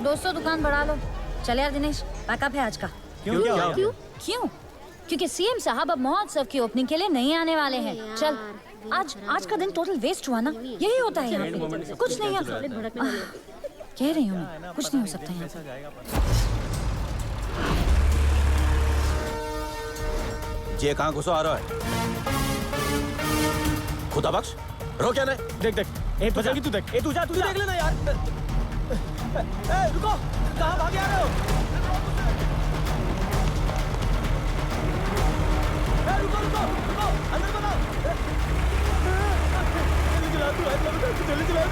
200 दुकान बढ़ा लो। चल यार दिनेश, पैकअप है आज का। क्यों क्या हो गया? क्यों? क्योंकि सीएम साहब अब महोत्सव की ओपनिंग के लिए नहीं आने वाले हैं। चल, आज का दिन टोटल वेस्ट हुआ ना। यही होता है यहाँ पे। कुछ नहीं कह रही हूँ, कुछ नहीं हो सकता यहाँ। ये कहाँ घुसो आ रहा है? खुदा बख्श, रो क्या नहीं? देख ए बजागी तू देख। ए तू देख लेना यार। ए रुको, कहाँ भागे आ रहे हो? ए रुको, अंदर बनाओ। जल्दी चला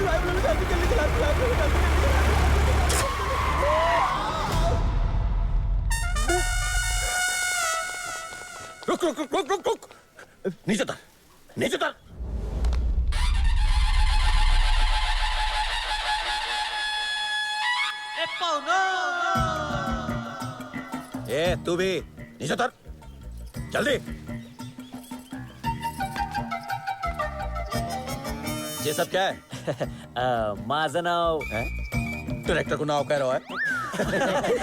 रुक। नीचे उतर। ए तू भी नीचे उतर, जल्दी। ये सब क्या है? माझं नाव डायरेक्टर को नाव कह रहा है?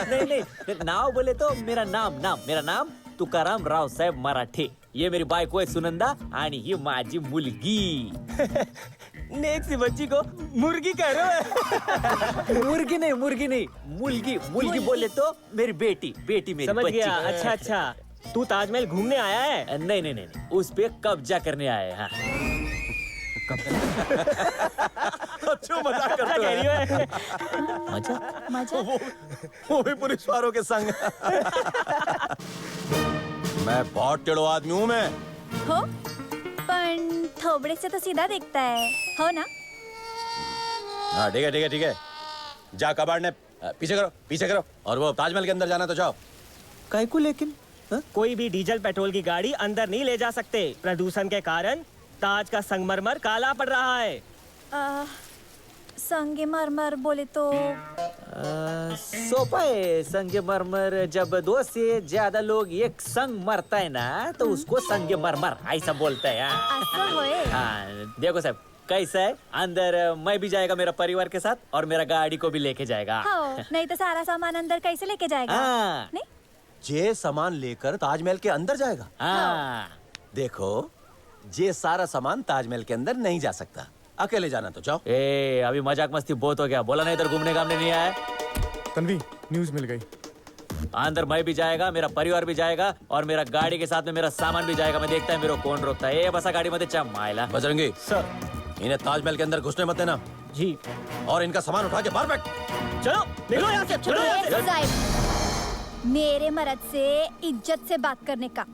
नहीं नाव बोले तो मेरा नाम तुकाराम रावसाहेब मराठे. ये मेरी बायको आहे सुनंदा आणि ही माझी मुलगी. नेक्स्ट बच्ची को मुर्गी कह रहे हो? मुर्गी नहीं मुलगी बोले तो मेरी बेटी मेरी समझ बच्ची. गया. अच्छा तू ताजमहल घूमने आया है? नहीं उस पे कब्जा करने आए हैं. अच्छा मजाक क्या करते कह रही हो? है? मजा वो भी पुलिस वालों के संग. मैं बहुत टेढ़ो आदमी हूँ मैं. हो, पण थोबड़े से तो सीधा दिखता है, हो ना? हाँ ठीक है. जा कबाड़ ने पीछे करो. और वो ताजमहल के अंदर जाना तो जाओ. काय को लेकिन कोई भी डीजल पेट्रोल की गाड़ी अंदर नहीं ले जा सकते. प्रदूषण के कारण ताज का संगमरमर काला पड़ रहा है. संगमरमर बोले तो सोपा है. संगमरमर जब 2 से ज्यादा लोग एक संग मरता है ना तो उसको संगमरमर ऐसा बोलता है. ऐसा होए. हाँ देखो साहब कैसा है. अंदर मैं भी जाएगा मेरा परिवार के साथ और मेरा गाड़ी को भी लेके जाएगा. हो, नहीं तो सारा सामान अंदर कैसे लेके जाएगा? हाँ. नहीं? ये सामान लेकर ताजमहल के अंदर जाएगा. हाँ. देखो, ये सारा सामान ताजमहल के अंदर नहीं जा सकता. अकेले जाना तो जाओ. ए अभी मजाक मस्ती बहुत हो गया. बोला ना इधर घूमने घामने नहीं आया. तन्वी, न्यूज़ मिल गई. अंदर मैं भी जाएगा, मेरा परिवार भी जाएगा और मेरा गाड़ी के साथ में मेरा सामान भी जाएगा. मैं देखता है मेरे को कौन रोकता है. बसा गाड़ी मध्ये चमायला. बजरंगी, सर. इन्हें ताजमहल के अंदर घुसने मत देना. जी. और इनका सामान उठा के बाहर फेंक. चलो निकलो यहाँ से. चलो यहाँ से. साहब, मेरे मर्द से इज्जत से बात करने का.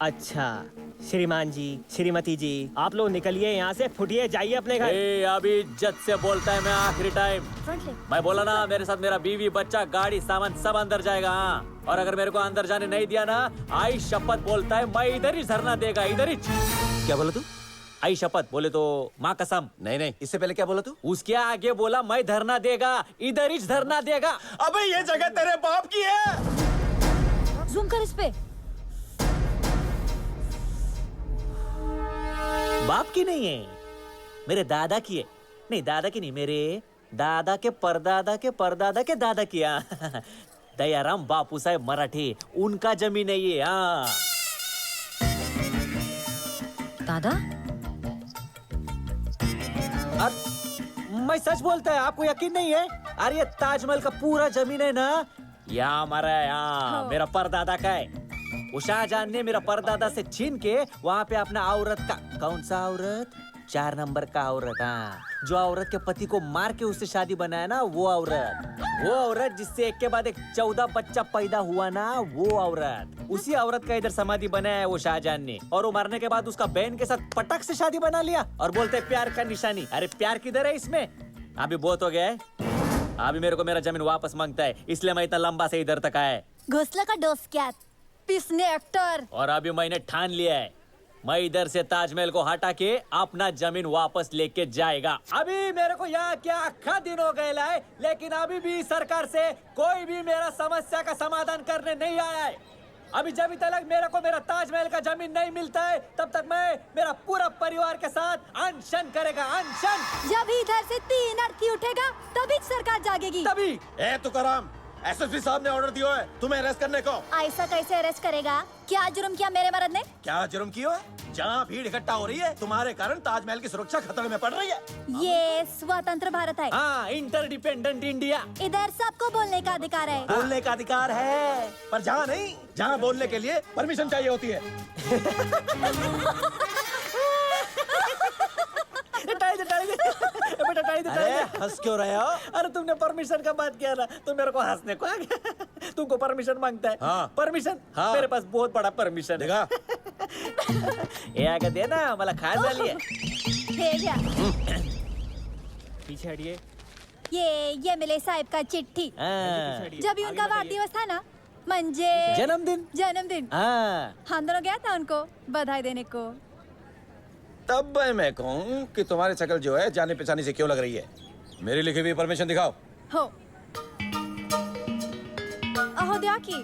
अच्छा श्रीमान जी, श्रीमती जी, आप लोग निकलिए यहाँ से. फुटिए, जाइए अपने घर. ए अभी इज्जत से बोलता है मैं आखिरी टाइम. फ्रंट ले. मैं बोला ना मेरे साथ मेरा बीवी बच्चा गाड़ी सामान सब अंदर जाएगा. हाँ. और अगर मेरे को अंदर जाने नहीं दिया ना, आई शपथ बोलता है मैं इधर ही धरना देगा. इधर ही. क्या बोला तू? आई शपथ बोले तो माँ कसम. नहीं, इससे पहले क्या बोला तू? उसके आगे बोला मैं धरना देगा. इधर ही धरना देगा. अबे ये जगह तेरे बाप की है. जूम कर इस पे. बाप की नहीं है, मेरे दादा की है. नहीं दादा की नहीं, मेरे दादा के परदादा के परदादा के दादा की. दयाराम बापू साहेब मराठे, उनका जमीन है ये. हाँ. दादा? मैं सच बोलता है, आपको यकीन नहीं है? अरे ये ताजमहल का पूरा जमीन है ना, यहाँ हमारा है. यहाँ मेरा परदादा का है. वो शाहजहां ने मेरा परदादा से छीन के वहाँ पे अपना औरत का. कौन सा औरत? 4 नंबर का औरत. हाँ, जो औरत के पति को मार के उससे शादी बनाया ना, वो औरत जिससे एक के बाद एक 14 बच्चा पैदा हुआ ना, वो औरत. उसी औरत का इधर समाधि बनाया है वो शाहजहां ने. और वो मरने के बाद उसका बहन के साथ पटक से शादी बना लिया और बोलते हैं प्यार का निशानी. अरे प्यार किधर है इसमें? अभी बहुत हो गया है. अभी मेरे को मेरा जमीन वापस मांगता है, इसलिए मैं इतना लंबा से इधर तक आया. घोसला का डोसक्यात, पिसने एक्टर. और अभी मैंने ठान लिया है, मैं इधर से ताजमहल को हटा के अपना जमीन वापस लेके जाएगा. अभी मेरे को यहाँ क्या अक्खा दिन हो गया है, लेकिन अभी भी सरकार से कोई भी मेरा समस्या का समाधान करने नहीं आया है. अभी जब तक मेरे को मेरा ताजमहल का जमीन नहीं मिलता है तब तक मैं मेरा पूरा परिवार के साथ अनशन करेगा, अनशन। जब इधर से 3 अर्थी उठेगा तभी सरकार जागेगी। तभी ए तुकाराम, एसएसपी साहब ने ऑर्डर दिया है तुम्हें अरेस्ट करने को। ऐसा कैसे अरेस्ट करेगा? क्या जुर्म किया मेरे मर्द ने? क्या जुर्म किया है? जहाँ भीड़ इकट्ठा हो रही है तुम्हारे कारण ताजमहल की सुरक्षा खतरे में पड़ रही है। ये स्वतंत्र भारत है। हाँ, इंटरडिपेंडेंट इंडिया। इधर सबको बोलने का अधिकार है। बोलने का अधिकार है, पर जहाँ नहीं, जहाँ बोलने के लिए परमिशन चाहिए होती है। बेटा टाई दे। अरे हंस क्यों रहे हो? अरे तुमने परमिशन का बात किया ना तो मेरे को हंसने को आ गया। तुमको परमिशन मांगता है? हाँ। परमिशन? हाँ। मेरे पास बहुत बड़ा परमिशन है। देखा? ये आगे दे ना, मला खा झाली है। हे घ्या. पीछे हटिए। ये मिले साहेब का चिट्ठी. हाँ। जब भी उनका वाढदिवस था ना, म्हणजे जन्मदिन हाँ। हम दोनों गया था उनको बधाई देने को. तब मैं कहूँ कि तुम्हारी शक्ल जो है जाने पहचाने से क्यों लग रही है। मेरी लिखी हुई परमिशन दिखाओ। हो अहो द्या की.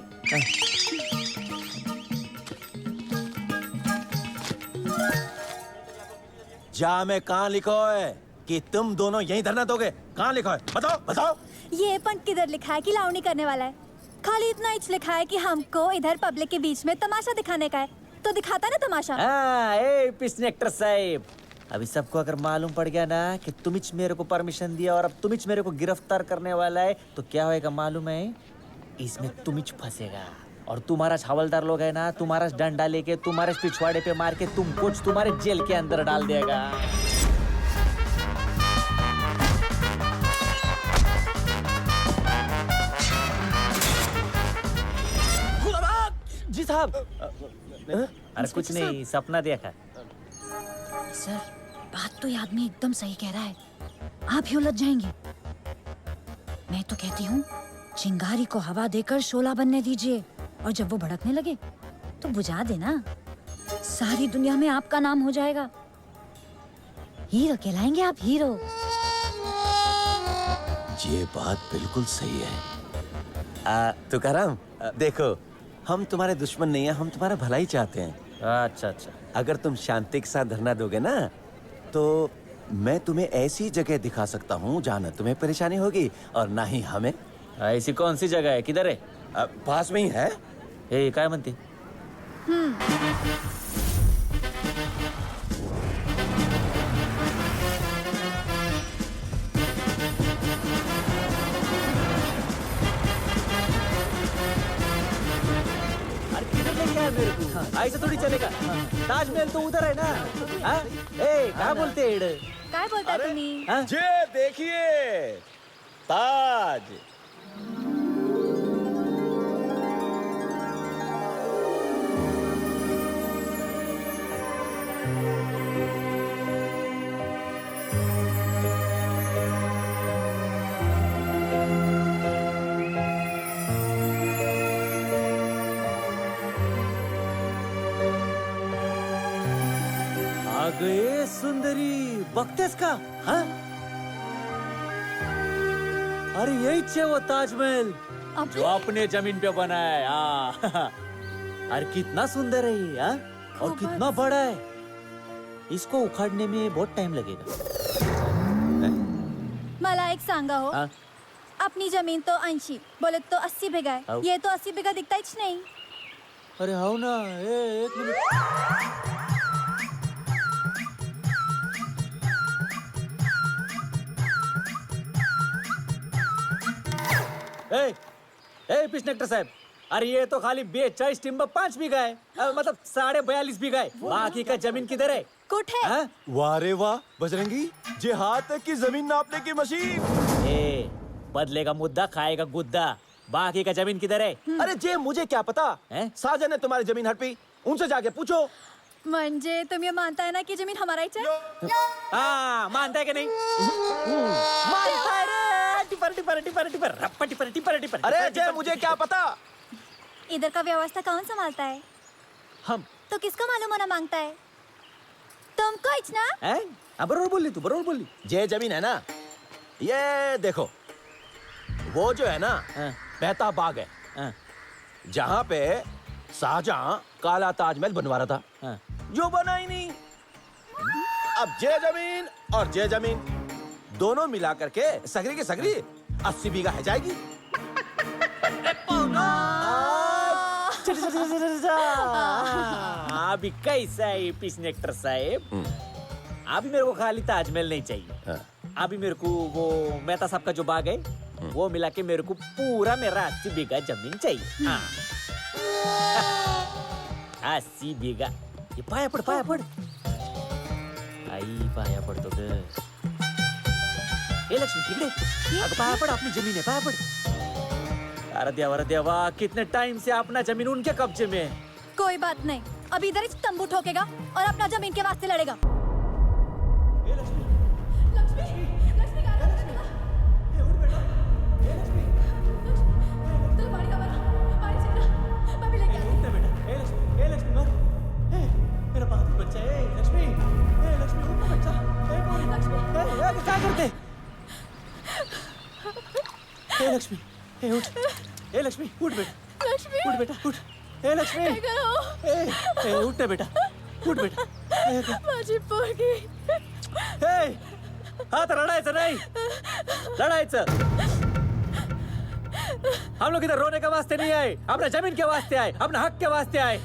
जा में कहाँ लिखो है कि तुम दोनों यहीं धरना दोगे? कहाँ लिखो है? बताओ बताओ। ये पण किधर लिखा है कि लावणी करने वाला है? खाली इतना ही लिखा है कि हमको इधर पब्लिक के बीच में तमाशा दिखाने का है. तो दिखाता ना तमाशा. ए पिस्नेक्टर साहब, अभी सबको अगर मालूम पड़ गया ना कि तुमिच मेरे को परमिशन दिया और अब तुमिच मेरे को गिरफ्तार करने वाला है तो क्या होएगा मालूम है? इसमें तुमिच फंसेगा और तुम्हारा हवलदार लोग है ना, तुम्हारा डंडा लेके तुम्हारे पिछवाड़े पे मार के तुमको तुम्हारे जेल के अंदर डाल देगा. जी साहब. अरे कुछ नहीं, सपना देखा. सर, बात तो ये आदमी एकदम सही कह रहा है. आप ही उलझ जाएंगे. मैं तो कहती हूँ चिंगारी को हवा देकर शोला बनने दीजिए और जब वो भड़कने लगे तो बुझा देना. सारी दुनिया में आपका नाम हो जाएगा. हीरो कहलाएंगे आप, हीरो. ये बात बिल्कुल सही है. तुकाराम, देखो हम तुम्हारे दुश्मन नहीं है, हम तुम्हारा भला ही चाहते हैं. अच्छा अच्छा. अगर तुम शांति के साथ धरना दोगे ना तो मैं तुम्हें ऐसी जगह दिखा सकता हूँ जहाँ न तुम्हें परेशानी होगी और ना ही हमें. ऐसी कौन सी जगह है? किधर है? पास में ही है. ए काय म्हणते? अरे किधर लेके आया मेरे को? ऐसे थोड़ी चलेगा. ताजमहल तो उधर है ना. हाँ? ए काय बोलते एड? काय बोलता तुम्ही? हाँ? ये देखिए ताज. आ गए सुंदरी, बघतेस का? हाँ? अरे यही है वो ताजमहल जो अपने जमीन पे बना है. हाँ. अरे कितना सुंदर है ये. हाँ? और कितना बड़ा है. इसको उखाड़ने में बहुत टाइम लगेगा. मला एक सांगा हो. हाँ? अपनी जमीन तो 80, बोले तो 80 बीघा है. हाउ? ये तो 80 बीघा दिखता ही नहीं. अरे हाउ ना. एक मिनिट. ए पिस्नेक्टर साहब, अरे ये तो खाली 42 टिम्ब 5 बीघा है. मतलब 42.5 बीघा है. बाकी का जमीन किधर है? कुठे? हाँ? वाह रे वाह बजरंगी, जे हाथ तक की जमीन नापने की मशीन. ए बदलेगा मुद्दा, खाएगा गुद्दा. बाकी का जमीन किधर है? अरे जे मुझे क्या पता. साजन ने तुम्हारी जमीन हड़पी, उनसे जाके पूछो. म्हणजे तुम्ही मानताय ना की जमीन हमाराच है? हाँ, मानता है कि नहीं? मानता है रे. टिपर टिपर टिपर टिपर रप्पा टिपर टिपर टिपर. अरे जे मुझे क्या पता. इधर का व्यवस्था कौन संभालता है? हम. तो किसको मालूम होना मांगता है? तुमको ही ना? हैं? हाँ, बरोबर बोली तू, बरोबर बोली. जे जमीन है ना, ये देखो वो जो है ना हाँ. बहता बाग है हाँ. जहाँ पे शाहजहां काला ताजमहल बनवा रहा था, हाँ। जो बना ही नहीं। अब जे जमीन और जे जमीन दोनों मिला करके सगरी की सगरी 80 बीघा है जाएगी। अभी कैसा है पिछनेक्टर साहब, अभी मेरे को खाली ताजमहल नहीं चाहिए। हाँ। अभी मेरे को वो मेहता साहब का जो बाग है वो मिला के मेरे को पूरा मेरा 80 बीघा जमीन चाहिए। हाँ। 80 बीघा। ये पाया पड आई पाया पडतो ग। ए लक्ष्मी इकडे, अगं पाया पड, आपली जमीन है, पाया पड। अरे देवा कितने टाइम से अपना जमीन उनके कब्जे में है। कोई बात नहीं, अभी इधर ही तंबू ठोकेगा और अपना जमीन के वास्ते लड़ेगा। लक्ष्मी, ए उठ, ए लक्ष्मी उठ बेटा, उठ बेटा उठ, ए लक्ष्मी, ए उठ ना बेटा, उठ बेटा, माझी पोरगी, ए हात रडायचं नाही, लढायचं। हम लोग इधर रोने के वास्ते नहीं आए, अपना जमीन के वास्ते आए, अपना हक के वास्ते आए।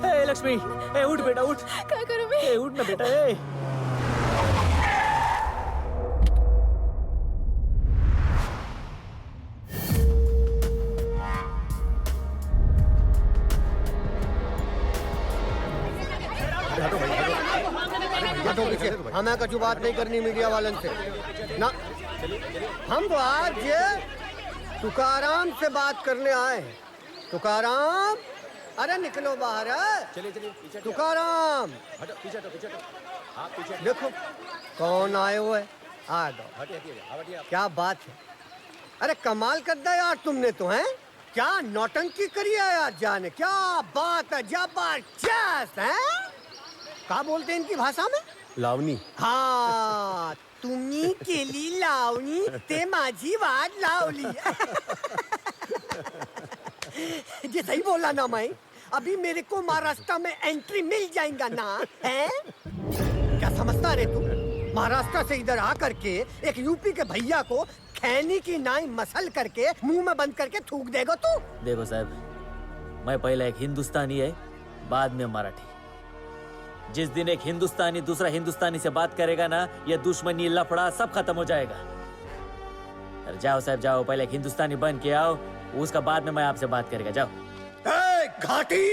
ए लक्ष्मी, ए उठ बेटा उठ, क्या करूं मैं? ए उठ ना बेटा, ए हमें कछु बात नहीं करनी मीडिया वालन से ना। हम तो आज ये तुकाराम से बात करने आए हैं। तुकाराम, अरे निकलो बाहर। चलिए तुकाराम, देखो कौन आए हुए। आ दो, क्या बात है। अरे कमाल कर दिया यार तुमने तो, हैं क्या नौटंकी करी है यार जाने। क्या बात है, जबरदस्त है। क्या बोलते हैं इनकी भाषा में? लावणी। हाँ, तुम्ही केली लावणी ते माझी वाट लावली। ये सही बोला ना मैं? अभी मेरे को महाराष्ट्र में एंट्री मिल जाएगा ना, है? क्या समझता रे तू? महाराष्ट्र से इधर आकर के एक यूपी के भैया को खैनी की नाई मसल करके मुंह में बंद करके थूक देगा तू? देखो साहब, मैं पहला एक हिंदुस्तानी है, बाद में मराठी। जिस दिन एक हिंदुस्तानी दूसरा हिंदुस्तानी से बात करेगा ना, ये दुश्मनी लफड़ा सब खत्म हो जाएगा। अरे जाओ साहब जाओ, पहले एक हिंदुस्तानी बन के आओ, उसका बाद में मैं आपसे बात करेगा। जाओ। ए, घाटी!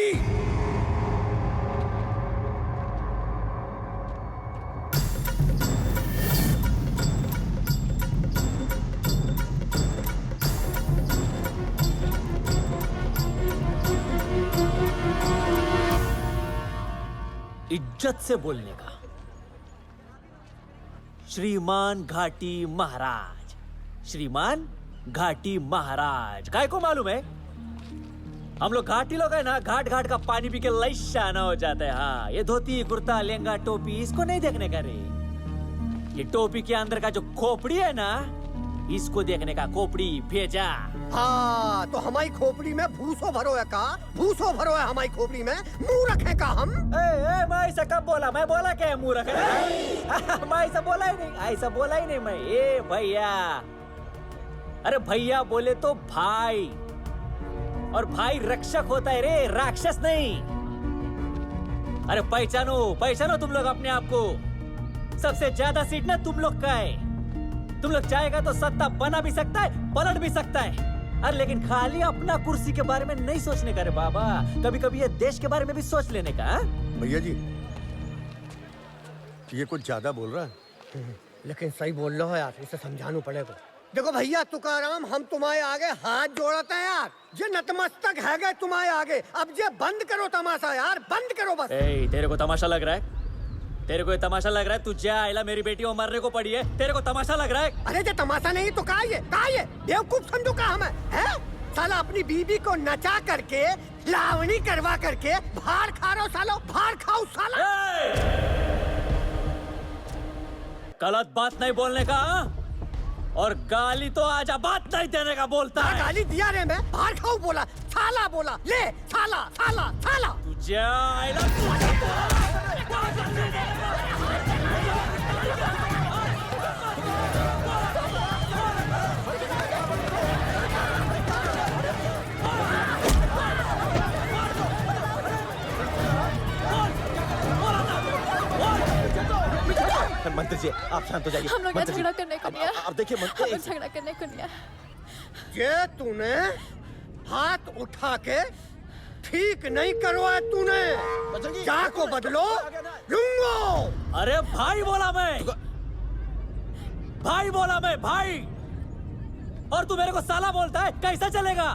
इज्जत से बोलने का। श्रीमान घाटी महाराज, श्रीमान घाटी महाराज, काय को मालूम है? हम लोग घाटी लोग है ना, घाट घाट का पानी पी के लैशाना हो जाता है। हाँ, ये धोती कुर्ता लहंगा टोपी इसको नहीं देखने का रे। ये टोपी के अंदर का जो खोपड़ी है ना, इसको देखने का। खोपड़ी भेजा। हाँ, तो हमारी खोपड़ी में भूसो भरो है का? भूसो भरो है हमारी खोपड़ी में, मुंह रखे का हम? मैं ऐसा कब बोला? मैं बोला क्या मुंह रखे? मैं ऐसा बोला ही नहीं, ऐसा बोला ही नहीं मैं। ए भैया, अरे भैया बोले तो भाई, और भाई रक्षक होता है रे, राक्षस नहीं। अरे पहचानो पहचानो तुम लोग अपने आप को। सबसे ज्यादा सीट ना तुम लोग का है। तुम लोग चाहेगा तो सत्ता बना भी सकता है, पलट भी सकता है। अरे लेकिन खाली अपना कुर्सी के बारे में नहीं सोचने का रे बाबा, कभी कभी ये देश के बारे में भी सोच लेने का। भैया जी, ये कुछ ज्यादा बोल रहा है। लेकिन सही बोल रहे हो यार, इसे समझाना पड़ेगा। देखो भैया तुकाराम, हम तुम्हारे आगे हाथ जोड़ते हैं यार। ये नतमस्तक है गए तुम्हारे आगे। अब ये बंद करो तमाशा यार, बंद करो बस। तेरे को तमाशा लग रहा है? तेरे को ये तमाशा लग रहा है? तू जा आइला, मेरी बेटी को मरने को पड़ी है, तेरे को तमाशा लग रहा है? अरे ये तमाशा नहीं तो का ये बेवकूफ समझो का हमें, है? साला अपनी बीबी को नचा करके लावणी करवा करके भार खा रहा हो सालो, भार खाओ साला। गलत बात नहीं बोलने का। और गाली तो आज बात नहीं देने का बोलता है। गाली दिया रे मैं, बाहर खाऊ बोला, थाला बोला, ले थाला थाला थाला। तुझे मंत्री जी आप शांत हो जाइए। हम लोग यहाँ मंत्री जी, झगड़ा करने को नहीं है। अब देखिए हम मंत्री लोग झगड़ा करने को नहीं है। ये तूने हाथ उठा के ठीक नहीं करवाया तूने। जा को बदलो लूंगो। अरे भाई बोला मैं, भाई बोला मैं, भाई। और तू मेरे को साला बोलता है, कैसा चलेगा?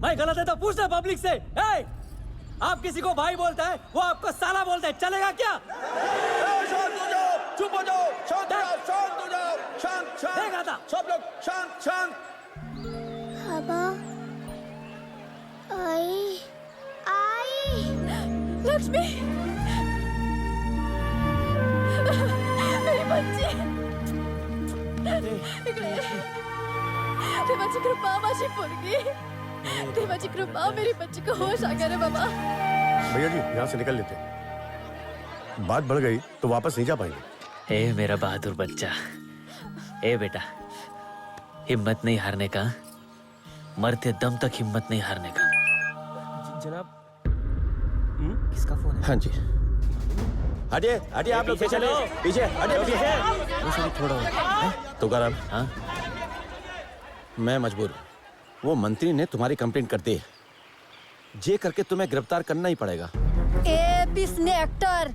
मैं गलत है तो पूछना पब्लिक से। ए, आप किसी को भाई बोलता है, वो आपको साला बोलता है, चलेगा क्या? चुप हो जाओ, शांत हो जाओ, शांत हो जाओ, शांत शांत। देखा था। सब लोग शांत शांत। हवा आई आई लक्ष्मी, मेरी बच्ची। इकडे. देवाची कृपा माझी पोरगी. देवाची कृपा मेरी बच्ची को होश आ गया रे बाबा. भैया जी यहाँ से निकल लेते हैं। बात बढ़ गई तो वापस नहीं जा पाएंगे। ए मेरा बहादुर बच्चा, ए बेटा, हिम्मत नहीं हारने का, मरते दम तक हिम्मत नहीं हारने का। जनाब किसका फोन है? हाँ जी हटिए हटिए आप लोग पीछे चलो। पीछे हटिए पीछे थोड़ा। तुकाराम हाँ मैं मजबूर हूँ। वो मंत्री ने तुम्हारी कंप्लेंट कर दी है। जे करके तुम्हें गिरफ्तार करना ही पड़ेगा। ए पिसने एक्टर,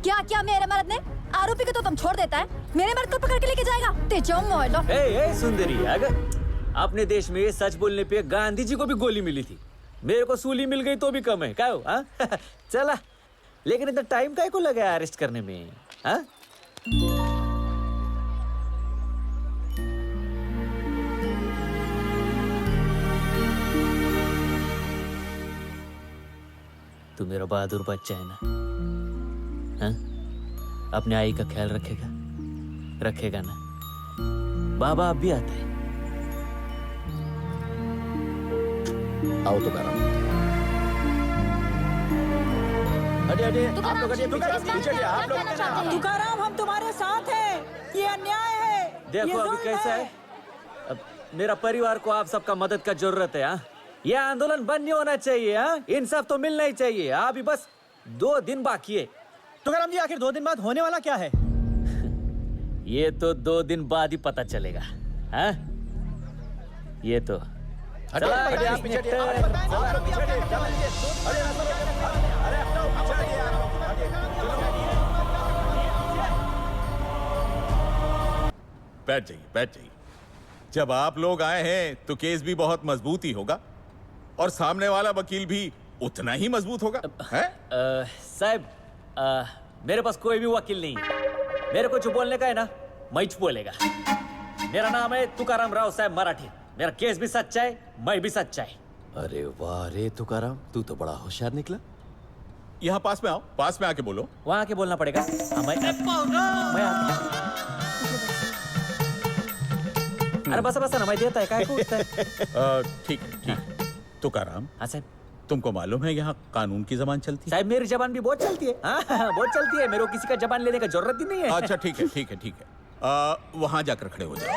क्या क्या मेरे मर्द ने? आरोपी को तो तुम छोड़ देता है, मेरे मर्द को पकड़ के लेके जाएगा। ते जाओ मोहल्ला। ए सुंदरी, अगर अपने देश में सच बोलने पे गांधी जी को भी गोली मिली थी, मेरे को सूली मिल गई तो भी कम है। क्या हो? हाँ? चला, लेकिन इतना टाइम काय को लगा अरेस्ट करने में? हाँ? तू मेरा बहादुर बच्चा है ना? हाँ? अपने आई का ख्याल रखेगा? रखेगा ना? बाबा अब भी आता है। आओ तुकाराम। हटिए हटिए आप लोग हटिए पीछे हटिए आप लोग। तुकाराम हम तुम्हारे साथ हैं, ये अन्याय है। देखो अभी कैसा है, अब मेरा परिवार को आप सबका मदद का जरूरत है। हाँ, यह आंदोलन बंद नहीं होना चाहिए। हाँ, इंसाफ तो मिलना ही चाहिए। अभी बस 2 दिन बाकी है। तुकाराम जी आखिर 2 दिन बाद होने वाला क्या है? ये तो 2 दिन बाद ही पता चलेगा। हाँ, ये तो हटिए हटिए आप पीछे हटिए। आप लोग पीछे हटिए। क्या लीजिए? अरे अरे हटाओ पीछे हटिए बैठ जाइए, बैठ जाइए। जब आप लोग आए हैं तो केस भी बहुत मजबूत ही होगा और सामने वाला वकील भी उतना ही मजबूत होगा। हैं? साहब, मेरे पास कोई भी वकील नहीं है। मेरे को जो बोलने का है ना, मैं बोलेगा। मेरा नाम है तुकाराम राव साहब मराठी। मेरा केस भी सच्चा है, मैं भी सच्चा है। अरे वाह रे तुकाराम, तू तो बड़ा होशियार निकला। यहाँ पास में आओ, पास में आके बोलो। वहां आके बोलना पड़ेगा। हाँ, मैं आता। अरे बस बस ना, मैं देता है, काय पूछता है? ठीक है, ठीक है। तुकाराम, हाँ साहब। तुमको मालूम है यहाँ कानून की जबान चलती है? साहब मेरी जबान भी बहुत चलती है। हाँ, बहुत चलती है। मेरे को किसी का जबान लेने का जरूरत ही नहीं है। अच्छा ठीक है, ठीक है, ठीक है। वहाँ जाकर खड़े हो जाओ।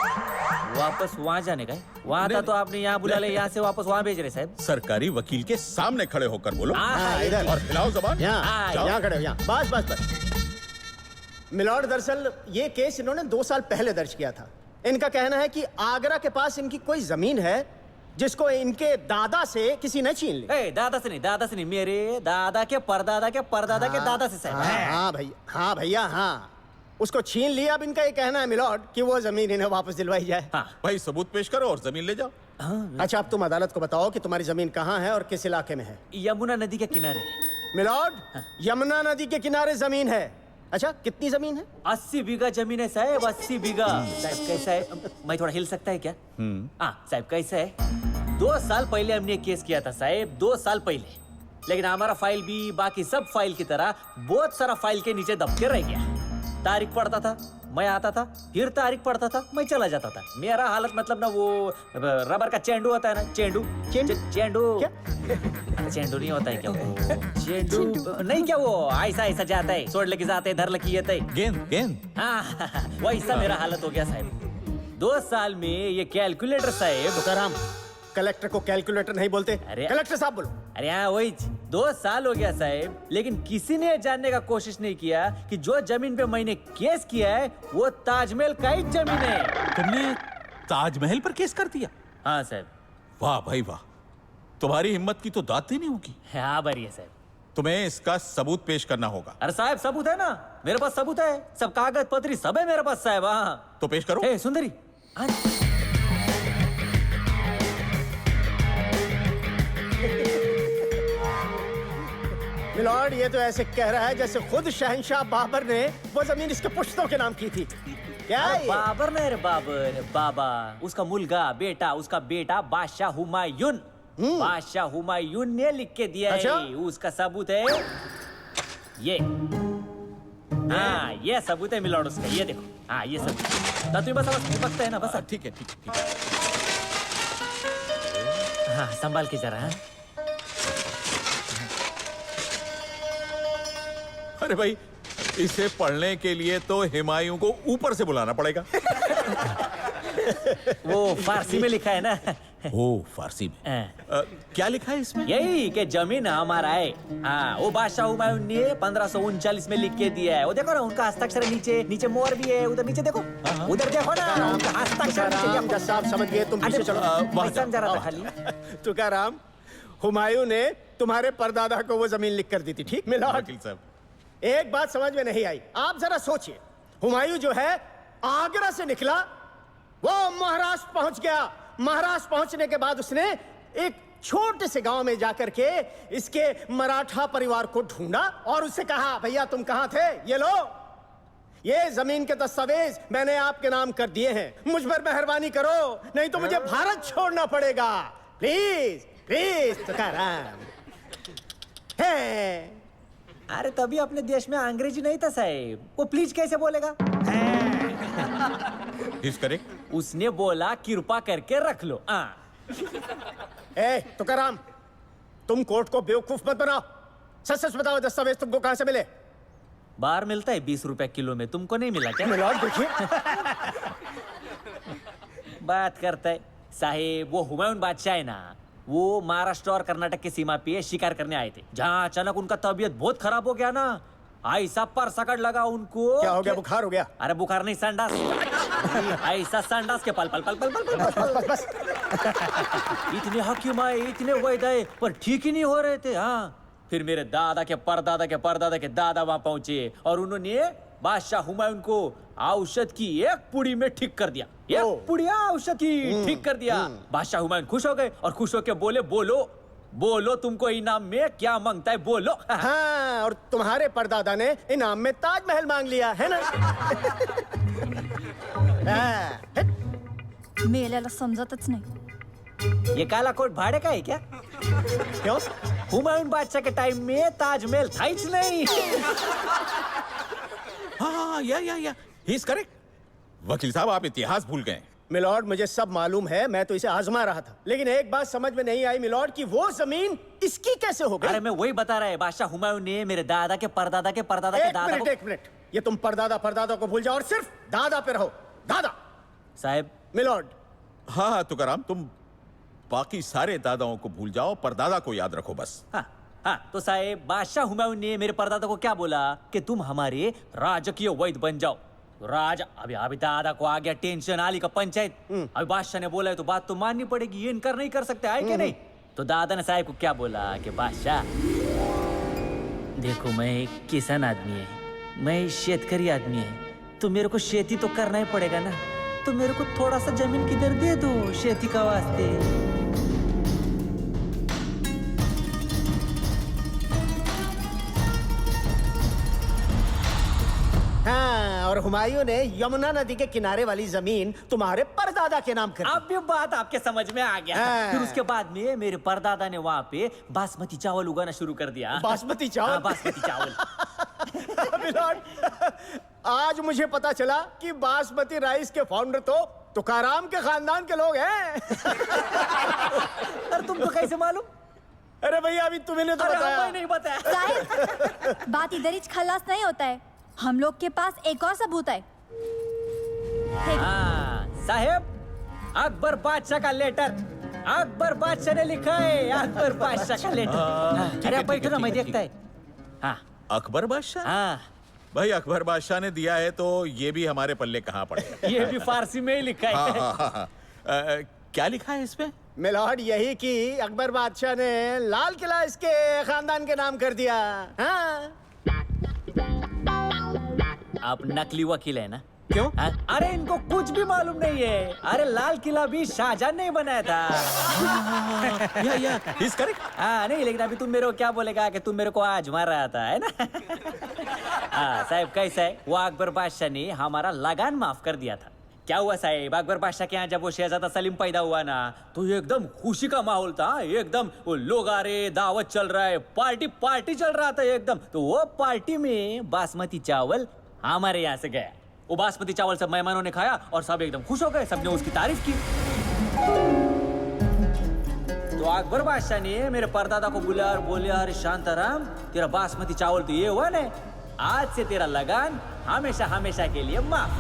वापस वहाँ जाने का है? वहाँ था तो आपने यहाँ बुला ले, यहाँ से वापस वहाँ भेज रहे साहब। सरकारी वकील के सामने खड़े होकर बोलो। हाँ, इधर और हिलाओ जबान। यहाँ खड़े हो, यहाँ बस बस बस। मिलॉर्ड, दरअसल ये केस इन्होंने 2 साल पहले दर्ज किया था। इनका कहना है कि आगरा के पास इनकी कोई जमीन है जिसको इनके दादा से किसी ने छीन ली। दादा से नहीं, मेरे दादा के परदादा के परदादा के दादा से साहब। हाँ भैया, हाँ भैया, हाँ उसको छीन लिया। अब इनका ये कहना है मिलॉर्ड कि वो जमीन इन्हें वापस दिलवाई जाए। हाँ। भाई सबूत पेश करो और जमीन ले जाओ। अच्छा अब तुम अदालत को बताओ कि तुम्हारी जमीन कहाँ है और किस इलाके में है। यमुना नदी के किनारे। मिलॉर्ड, यमुना नदी के किनारे जमीन है। अच्छा कितनी जमीन है? 80 बीघा जमीन है साहब, 80 बीघा। साहब कैसा है, मैं थोड़ा हिल सकता है क्या? हाँ साहब कैसा है, 2 साल पहले हमने केस किया था साहब, 2 साल पहले। लेकिन हमारा फाइल भी बाकी सब फाइल की तरह बहुत सारा फाइल के नीचे दब के रह गया। तारीख पड़ता था मैं आता था, फिर तारीख पढ़ता था, मैं चला जाता था। मेरा हालत मतलब ना वो रबर का चेंडू होता है ना, चेंडू चेंडू चेंडू नहीं होता है क्या वो? चेंडू नहीं क्या वो ऐसा ऐसा जाता है, सोड लेके जाते धर लगी जाता है। गेंद गेंद। हाँ वैसा मेरा हालत हो गया साहब। 2 साल में ये कैलकुलेटर साहब। तुकाराम, कलेक्टर को कैलकुलेटर नहीं बोलते। अरे कलेक्टर साहब बोलो। अरे हाँ वही 2 साल हो गया साहब, लेकिन किसी ने जानने का कोशिश नहीं किया कि जो जमीन पे मैंने केस किया है वो ताजमहल का ही जमीन है। तुमने ताजमहल पर केस कर दिया? हाँ साहब। वाह भाई वाह, तुम्हारी हिम्मत की तो दाद देनी होगी। हाँ बढ़िया साहब। तुम्हें इसका सबूत पेश करना होगा। अरे साहब सबूत है ना, मेरे पास सबूत है, सब कागज पत्री सब है मेरे पास साहब। हाँ तो पेश करो। ए सुंदरी मिलॉर्ड, ये तो ऐसे कह रहा है जैसे खुद शहंशाह बाबर ने वो जमीन इसके पुश्तों के नाम की थी। क्या अरे ये? बाबर नहीं रे बाबर, बाबा उसका मुल्गा बेटा, उसका बेटा बादशाह हुमायून। बादशाह हुमायून ने लिख के दिया अच्छा? है, उसका सबूत है ये। हाँ ये सबूत है मिलॉर्ड उसका, ये देखो। हाँ ये सबूत तो तुम्हें बस बकते है ना बस। ठीक है ठीक है। हाँ संभाल के जरा। हाँ? अरे भाई, इसे पढ़ने के लिए तो हुमायूं को ऊपर से बुलाना पड़ेगा। वो फारसी में लिखा है ना। ओ फारसी में। क्या लिखा है इसमें? यही कि जमीन हमारा है। हाँ वो बादशाह हुमायूं ने 1539 में लिख के दिया है। वो देखो ना उनका हस्ताक्षर है, नीचे नीचे मोहर भी है, उधर नीचे देखो, उधर देखो ना उनका हस्ताक्षर नीचे देखो। जज साहब समझ गए, तुम पीछे चलो। मैं समझा रहा था खाली। तुकाराम, हुमायूं ने तुम्हारे परदादा को वो जमीन लिख कर दी थी, ठीक मिलॉर्ड? वकील साहब, एक बात समझ में नहीं आई, आप जरा सोचिए। हुमायूं जो है आगरा से निकला, वो महाराष्ट्र पहुंच गया। महाराष्ट्र पहुंचने के बाद उसने एक छोटे से गांव में जाकर के इसके मराठा परिवार को ढूंढा और उससे कहा, भैया तुम कहां थे? ये लो, ये जमीन के दस्तावेज मैंने आपके नाम कर दिए हैं, मुझ पर मेहरबानी करो, नहीं तो मुझे भारत छोड़ना पड़ेगा। Please please Tukaram. है अरे तभी अपने देश में अंग्रेजी नहीं था साहब, वो प्लीज कैसे बोलेगा? इस करेक्ट। उसने बोला कृपा करके रख लो। ए तुकाराम, तुम कोर्ट को बेवकूफ मत बनाओ। सच सच बताओ, दस्तावेज तुमको कहां से मिले? बाहर मिलता है 20 रुपए किलो में, तुमको नहीं मिला क्या? मिलॉर्ड देखिए। बात करता है साहेब, वो हुमायूं बादशाह है ना, वो महाराष्ट्र और कर्नाटक की सीमा पे शिकार करने आए थे, जहाँ अचानक उनका तबीयत बहुत खराब हो गया ना, ऐसा पर सकड़ लगा उनको। क्या हो गया? बुखार हो गया? अरे बुखार नहीं, संडास। ऐसा संडास के पल पल पल पल पल पल बस। इतने हकीम आए, इतने वैद्य आए, पर ठीक ही नहीं हो रहे थे। हाँ फिर मेरे दादा के परदादा के परदादा के दादा वहां पहुंचे और उन्होंने बादशाह हुमायूं को औषध की एक पुड़ी में ठीक कर दिया। एक पुड़िया औषध की ठीक कर दिया। बादशाह हुमायूं खुश हो गए और खुश होके बोले, बोलो बोलो तुमको इनाम में क्या मांगता है, बोलो। हाँ, और तुम्हारे परदादा ने इनाम में ताजमहल मांग लिया है ना? मेल्याला समजतच नाही। ये काला कोट भाड़े का है क्या? क्यों? हुमायूं बादशाह के टाइम में ताजमहल था ही नहीं। हाँ या इस करेक्ट। वकील साहब, आप इतिहास भूल गए। मिलॉर्ड, मुझे सब मालूम है, मैं तो इसे आजमा रहा था, लेकिन एक बात समझ में नहीं आई मिलॉर्ड कि वो जमीन इसकी कैसे हो गई? अरे मैं वही बता रहा है, बादशाह हुमायूं ने मेरे दादा के परदादा के परदादा के दादा को। एक मिनट, ये तुम परदादा को भूल जाओ और सिर्फ दादा पे रहो। दादा साहब। मिलॉर्ड। हाँ तुकाराम, तुम बाकी सारे दादाओं को भूल जाओ, परदादा को याद रखो बस। हाँ तो साहब, बादशाह हुमायूं ने मेरे परदादा को क्या बोला कि तुम हमारे राजकीय वैद्य बन जाओ। राज अभी दादा को आ गया टेंशन, आली का पंचायत। अभी बादशाह ने बोला है तो बात तो माननी पड़ेगी, ये इनकार नहीं कर सकते, है क्या नहीं? तो दादा ने साहब को क्या बोला कि बादशाह देखो, मैं एक किसान आदमी है, मैं शेतकरी आदमी है, तो मेरे को खेती तो करना ही पड़ेगा ना, तो मेरे को थोड़ा सा जमीन किधर दे दो खेती का वास्ते। हाँ, और हुमायूं ने यमुना नदी के किनारे वाली जमीन तुम्हारे परदादा के नाम कर दी। अब भी बात आपके समझ में आ गया। फिर उसके बाद में मेरे परदादा ने वहाँ पे बासमती चावल उगाना शुरू कर दिया। बासमती चावल? बासमती चावल। मिलॉर्ड, आज मुझे पता चला कि बासमती राइस के फाउंडर तो तुकाराम के खानदान के लोग हैं। अरे तुमको कैसे मालूम? अरे भैया अभी तुम्हें तो बताया। नहीं बताया। साहिब, बात इधर ही खलास नहीं होता है, हम लोग के पास एक और सबूत है। साहेब, अकबर बादशाह का लेटर। अकबर बादशाह ने लिखा है, अकबर बादशाह का लेटर। अरे बैठो ना, मैं देखता है। हाँ, अकबर बादशाह? हाँ, भाई अकबर बादशाह ने दिया है तो ये भी हमारे पल्ले कहाँ पड़ेगा। ये भी फारसी में ही लिखा है। हाँ। क्या लिखा है इसमें? मिलॉर्ड यही कि अकबर बादशाह ने लाल किला इसके खानदान के नाम कर दिया। हाँ। आप नकली वकील है ना? क्यों? अरे इनको कुछ भी मालूम नहीं है। अरे लाल किला भी शाहजहां ने बनाया था। He's correct. नहीं, लेकिन अभी तुम मेरे को क्या बोलेगा कि तुम मेरे को आज मार रहा था, है ना? साहब कैसा है, वो अकबर बादशाह ने हमारा लगान माफ कर दिया था। क्या हुआ साहब, अकबर बादशाह के यहाँ जब वो शहजादा सलीम पैदा हुआ ना, तो एकदम खुशी का माहौल था। एकदम वो लोग आ रहे, दावत चल रहा है, पार्टी चल रहा था एकदम। तो वो पार्टी में बासमती चावल हमारे यहाँ से गया। वो बासमती चावल सब मेहमानों ने खाया और सब एकदम खुश हो गए, सबने उसकी तारीफ की। तो अकबर बादशाह ने मेरे परदादा को बुलाया और बोले, अरे शांताराम, तेरा बासमती चावल तो ये हुआ ना, आज से तेरा लगान हमेशा हमेशा के लिए माफ।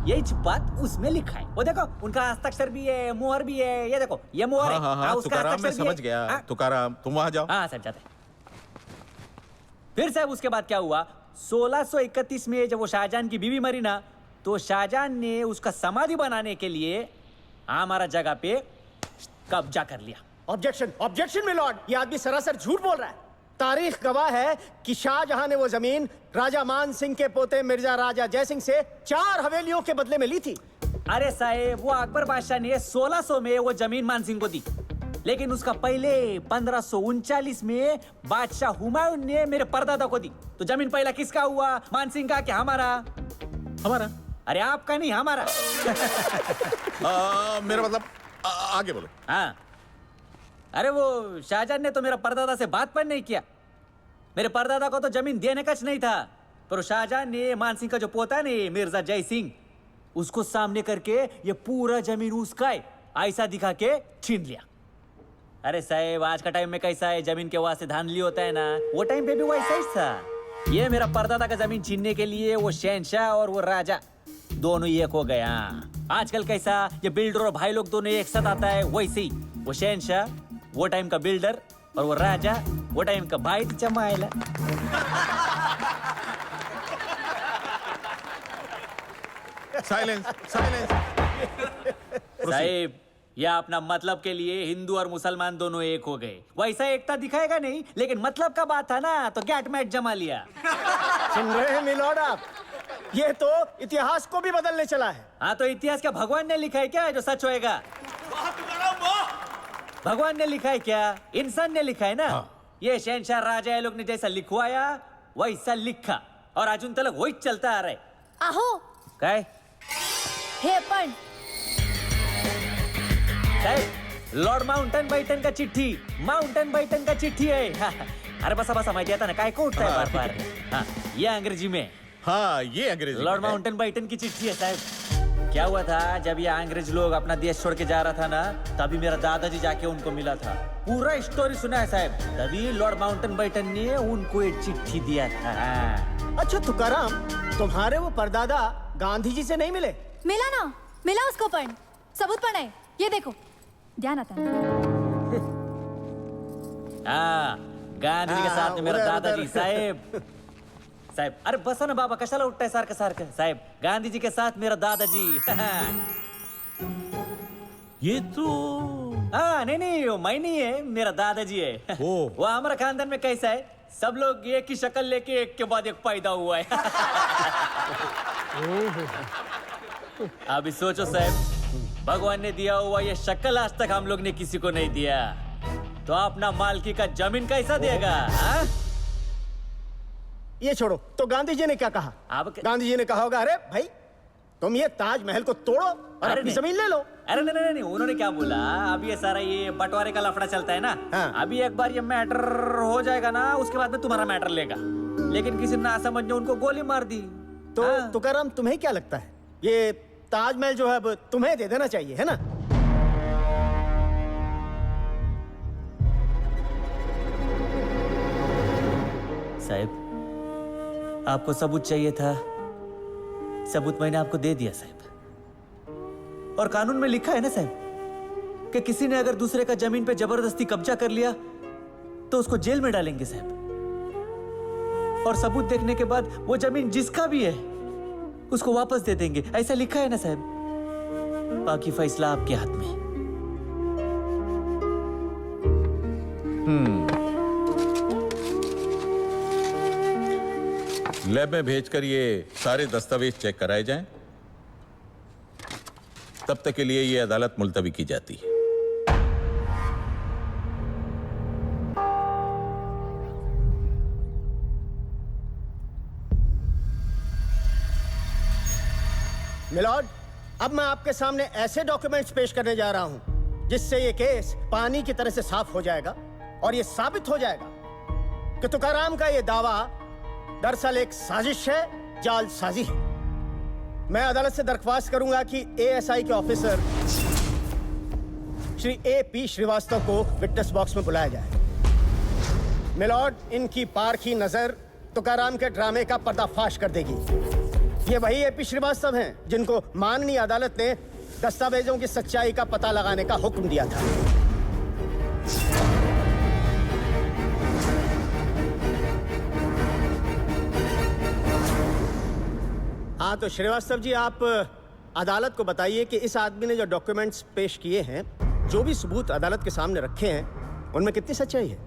यही बात उसमें लिखा है। वो देखो, उनका हस्ताक्षर भी है, मोहर भी है। ये देखो, ये मोहर है। हाँ, उसका तुकाराम मैं हस्ताक्षर भी समझ है। गया। तुकाराम तुम वहां जाओ। हाँ साहब, जाते हैं। फिर साहब उसके बाद क्या हुआ, 1631 में जब वो शाहजहां की बीवी मरी ना, तो शाहजहां ने उसका समाधि बनाने के लिए हमारा जगह पे कब्जा कर लिया। ऑब्जेक्शन, ऑब्जेक्शन मिलॉर्ड, ये आदमी सरासर झूठ बोल रहा है। तारीख गवाह है कि शाहजहां ने वो जमीन राजा मान सिंह के पोते मिर्जा राजा जयसिंह से 4 हवेलियों के बदले में ली थी। अरे साहेब, वो अकबर बादशाह ने 1600 में वो जमीन मान सिंह को दी, लेकिन उसका पहले 1539 में बादशाह हुमायूं ने मेरे परदादा को दी। तो जमीन पहला किसका हुआ, मान सिंह का क्या हमारा? हमारा। अरे आपका नहीं, हमारा। मेरा मतलब आगे बोलो। हाँ, अरे वो शाहजहां ने तो मेरा परदादा से बात पर नहीं किया। मेरे परदादा को तो जमीन देने का नहीं था, पर शाहजहां ने मान सिंह का जो पोता है मिर्जा जय सिंह, उसको सामने करके ये पूरा जमीन उसका है ऐसा दिखा के छीन लिया। अरे साहब, आज का टाइम में कैसा है, जमीन के वास्ते धांधली होता है ना, वो टाइम पे भी वैसा ही था। ये मेरा परदादा का जमीन छीनने के लिए वो शहनशाह और वो राजा दोनों एक हो गया। आजकल कैसा ये बिल्डर और भाई लोग दोनों एक साथ आता है, वैसे ही वो शहनशाह वो टाइम का बिल्डर और वो राजा वो टाइम का भाई चमाइला। Silence, silence. साहिब, यह अपना मतलब के लिए हिंदू और मुसलमान दोनों एक हो गए। वैसा एकता दिखाएगा नहीं, लेकिन मतलब का बात था ना, तो गैट मैट जमा लिया। सुन रहे हैं मिलॉर्ड आप, ये तो इतिहास को भी बदलने चला है। हाँ, तो इतिहास क्या भगवान ने लिखा है क्या जो सच होएगा? भगवान ने लिखा है क्या? इंसान ने लिखा है ना। ये शहनशाह राजा लोग ने जैसा लिखवाया वैसा लिखा, और अजून तक वही चलता आ रहा है। आहो, काय? हे पण लॉर्ड माउंटन बैटन का चिट्ठी, माउंटन बैटन का चिट्ठी है। अरे बसा बसा, माहिती आता ना काय को उठता है बार बार। हाँ, ये अंग्रेजी में। हाँ, ये अंग्रेजी लॉर्ड में है। माउंटन बैटन की चिट्ठी है साहब। क्या हुआ था, जब ये अंग्रेज लोग अपना देश छोड़ के जा रहा था ना, तभी मेरा दादाजी जाके उनको मिला था। पूरा स्टोरी सुना है साहब। तभी लॉर्ड माउंटन बैटन ने उनको एक चिट्ठी दिया था। अच्छा तुकाराम, तुम्हारे वो परदादा गांधी जी से नहीं मिले? मिला ना, मिला उसको पण सबूत पण है, ये देखो, ध्यान आता है। हाँ, गांधी जी के साथ में मेरा दादाजी साहेब। साहेब, अरे बसा ना बाबा, कशाला उठताय सारखं सारखं? साहेब, गांधी जी के साथ मेरा दादाजी। ये तो हाँ, नहीं वो मैं नहीं है, मेरा दादाजी है। वो हमारा खानदान में कैसा है, सब लोग एक ही शक्ल लेके एक के बाद एक पैदा हुआ है। अभी सोचो साहब, भगवान ने दिया हुआ ये शक्ल आज तक हम लोग ने किसी को नहीं दिया, तो अपना मालकी का जमीन कैसा देगा? हाँ? ये छोड़ो, तो गांधी जी ने क्या कहा? गांधी जी ने कहा होगा, अरे भाई तुम ये ताजमहल को तोड़ो और अपनी जमीन ले लो। अरे नहीं, उन्होंने क्या बोला, अभी ये सारा ये बंटवारे का लफड़ा चलता है ना। हाँ। अभी एक बार ये मैटर हो जाएगा ना, उसके बाद में तुम्हारा मैटर लेगा। लेकिन किसी नासमझ ने उनको गोली मार दी। तो तुकाराम, तुम्हें क्या लगता है ये ताजमहल जो है अब तुम्हें दे देना चाहिए, है ना? साहब, आपको सबूत चाहिए था, सबूत मैंने आपको दे दिया साहब। और कानून में लिखा है ना साहब कि किसी ने अगर दूसरे का जमीन पे जबरदस्ती कब्जा कर लिया तो उसको जेल में डालेंगे साहब। और सबूत देखने के बाद वो जमीन जिसका भी है उसको वापस दे देंगे, ऐसा लिखा है ना साहब। बाकी फैसला आपके हाथ में। लैब में भेजकर ये सारे दस्तावेज चेक कराए जाएं। तब तक के लिए ये अदालत मुलतवी की जाती है। मिलॉर्ड, अब मैं आपके सामने ऐसे डॉक्यूमेंट्स पेश करने जा रहा हूं जिससे ये केस पानी की तरह से साफ हो जाएगा और ये साबित हो जाएगा कि तुकाराम का ये दावा दरअसल एक साजिश है, जालसाजी है। मैं अदालत से दरख्वास्त करूंगा कि एएसआई के ऑफिसर श्री एपी श्रीवास्तव को विटनेस बॉक्स में बुलाया जाए। मिलॉर्ड, इनकी पारखी नजर तुकाराम के ड्रामे का पर्दाफाश कर देगी। ये वही एपी श्रीवास्तव हैं जिनको माननीय अदालत ने दस्तावेजों की सच्चाई का पता लगाने का हुक्म दिया था। हाँ, तो श्रीवास्तव जी, आप अदालत को बताइए कि इस आदमी ने जो डॉक्यूमेंट्स पेश किए हैं, जो भी सबूत अदालत के सामने रखे हैं, उनमें कितनी सच्चाई है?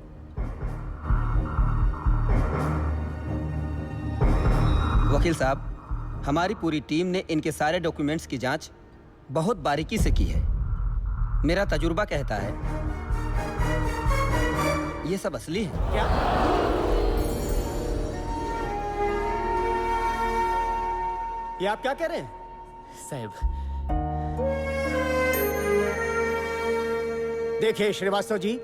वकील साहब, हमारी पूरी टीम ने इनके सारे डॉक्यूमेंट्स की जांच बहुत बारीकी से की है। मेरा तजुर्बा कहता है ये सब असली है। क्या? ये आप क्या कह रहे हैं साहब? देखिए श्रीवास्तव जी,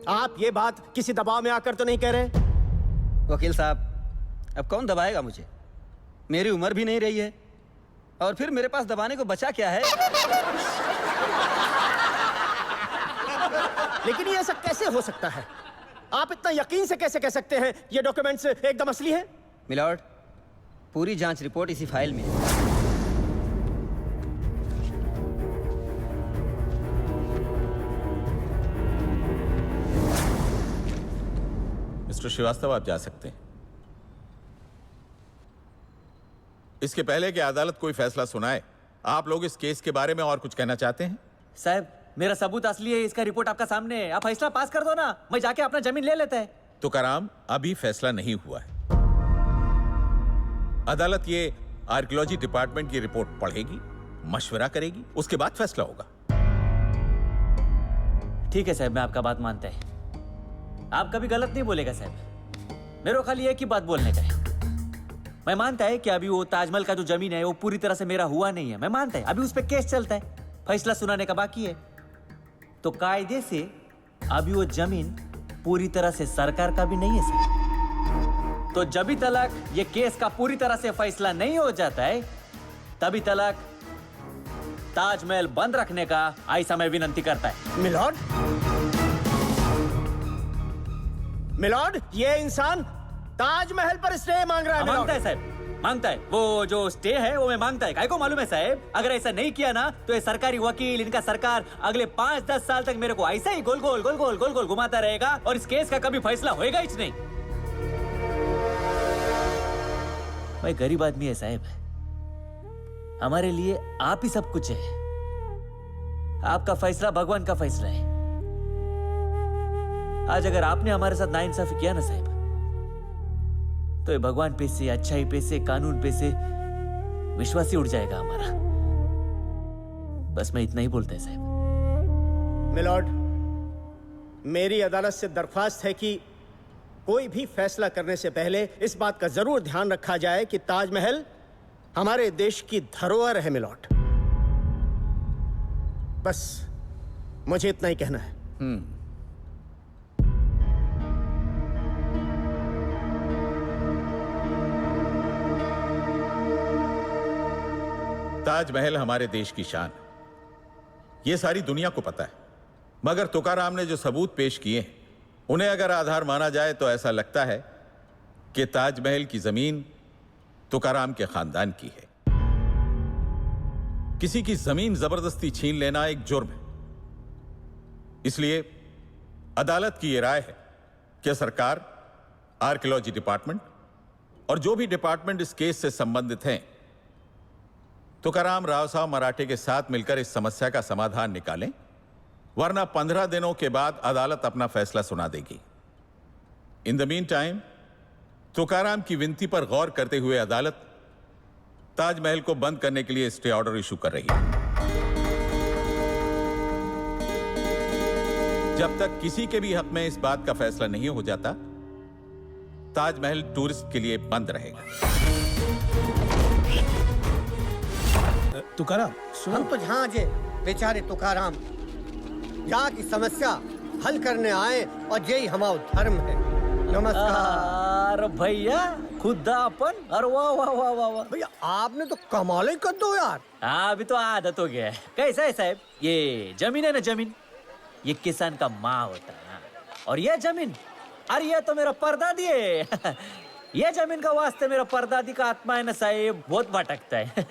आप ये बात किसी दबाव में आकर तो नहीं कह रहे? वकील साहब, अब कौन दबाएगा मुझे? मेरी उम्र भी नहीं रही है और फिर मेरे पास दबाने को बचा क्या है? लेकिन ये ऐसा कैसे हो सकता है? आप इतना यकीन से कैसे कह सकते हैं ये डॉक्यूमेंट्स एकदम असली है? मिलॉर्ड, पूरी जांच रिपोर्ट इसी फाइल में है। मिस्टर श्रीवास्तव, आप जा सकते हैं। इसके पहले कि अदालत कोई फैसला सुनाए, आप लोग इस केस के बारे में और कुछ कहना चाहते हैं? साहब, मेरा सबूत असली है, इसका रिपोर्ट आपका सामने है। आप फैसला पास कर दो ना, मैं जाके अपना जमीन ले लेता है। तुकाराम, अभी फैसला नहीं हुआ है। अदालत ये आर्कियोलॉजी डिपार्टमेंट की रिपोर्ट पढ़ेगी, मशवरा करेगी, उसके बाद फैसला होगा। ठीक है साहब, मैं आपका बात मानता है। आप कभी गलत नहीं बोलेगा साहब। मेरे को खाली एक ही बात बोलने का है। मैं मानता है कि अभी वो ताजमहल का जो जमीन है वो पूरी तरह से मेरा हुआ नहीं है। मैं मानता है अभी उस पर केस चलता है, फैसला सुनाने का बाकी है। तो कायदे से अभी वो जमीन पूरी तरह से सरकार का भी नहीं है सर। तो जब तक ये केस का पूरी तरह से फैसला नहीं हो जाता है, तभी तक ताजमहल बंद रखने का ऐसा मैं विनती करता है। मिलॉर्ड, मिलॉर्ड, ये इंसान ताजमहल पर स्टे मांग रहा है। मांगता है साहब, मांगता है। वो जो स्टे है वो मैं मांगता है। काय को मालूम है साहब, अगर ऐसा नहीं किया ना तो ये सरकारी वकील, इनका सरकार अगले 5-10 साल तक मेरे को ऐसा ही गोल गोल घुमाता रहेगा और इस केस का कभी फैसला होएगा ही नहीं। भाई गरीब आदमी है साहब, हमारे लिए आप ही सब कुछ है। आपका फैसला भगवान का फैसला है। आज अगर आपने हमारे साथ नाइंसाफी किया ना साहब, तो ये भगवान पे से, अच्छाई पे से, कानून पे से विश्वास ही उड़ जाएगा हमारा। बस मैं इतना ही बोलता है साहब। मिलॉर्ड, मेरी अदालत से दरख्वास्त है कि कोई भी फैसला करने से पहले इस बात का जरूर ध्यान रखा जाए कि ताजमहल हमारे देश की धरोहर है। मिलॉर्ड, बस मुझे इतना ही कहना है। ताजमहल हमारे देश की शान है, ये सारी दुनिया को पता है। मगर तुकाराम ने जो सबूत पेश किए हैं, उन्हें अगर आधार माना जाए तो ऐसा लगता है कि ताजमहल की जमीन तुकाराम के खानदान की है। किसी की जमीन जबरदस्ती छीन लेना एक जुर्म है। इसलिए अदालत की यह राय है कि सरकार, आर्कियोलॉजी डिपार्टमेंट और जो भी डिपार्टमेंट इस केस से संबंधित हैं, तुकाराम राव साहब मराठे के साथ मिलकर इस समस्या का समाधान निकालें, वरना 15 दिनों के बाद अदालत अपना फैसला सुना देगी। In the mean time Tukaram की विनती पर गौर करते हुए अदालत ताजमहल को बंद करने के लिए स्टे ऑर्डर इशू कर रही है। जब तक किसी के भी हक में इस बात का फैसला नहीं हो जाता, ताजमहल टूरिस्ट के लिए बंद रहेगा। तुकाराम, हम तो यहाँ जे बेचारे तुकाराम यहाँ की समस्या हल करने आए और यही हमारा धर्म है। नमस्कार भैया, खुदा अपन। अरे वाह वाह वाह वाह वाह भैया, आपने तो कमाल ही कर दो यार। अभी तो आदत हो गया है। कैसा है साहब, ये जमीन है ना, जमीन ये किसान का माँ होता है, और ये जमीन, अरे ये तो मेरा परदादी है। ये जमीन का वास्ते मेरा परदादी का आत्मा है ना साहब, बहुत भटकता है।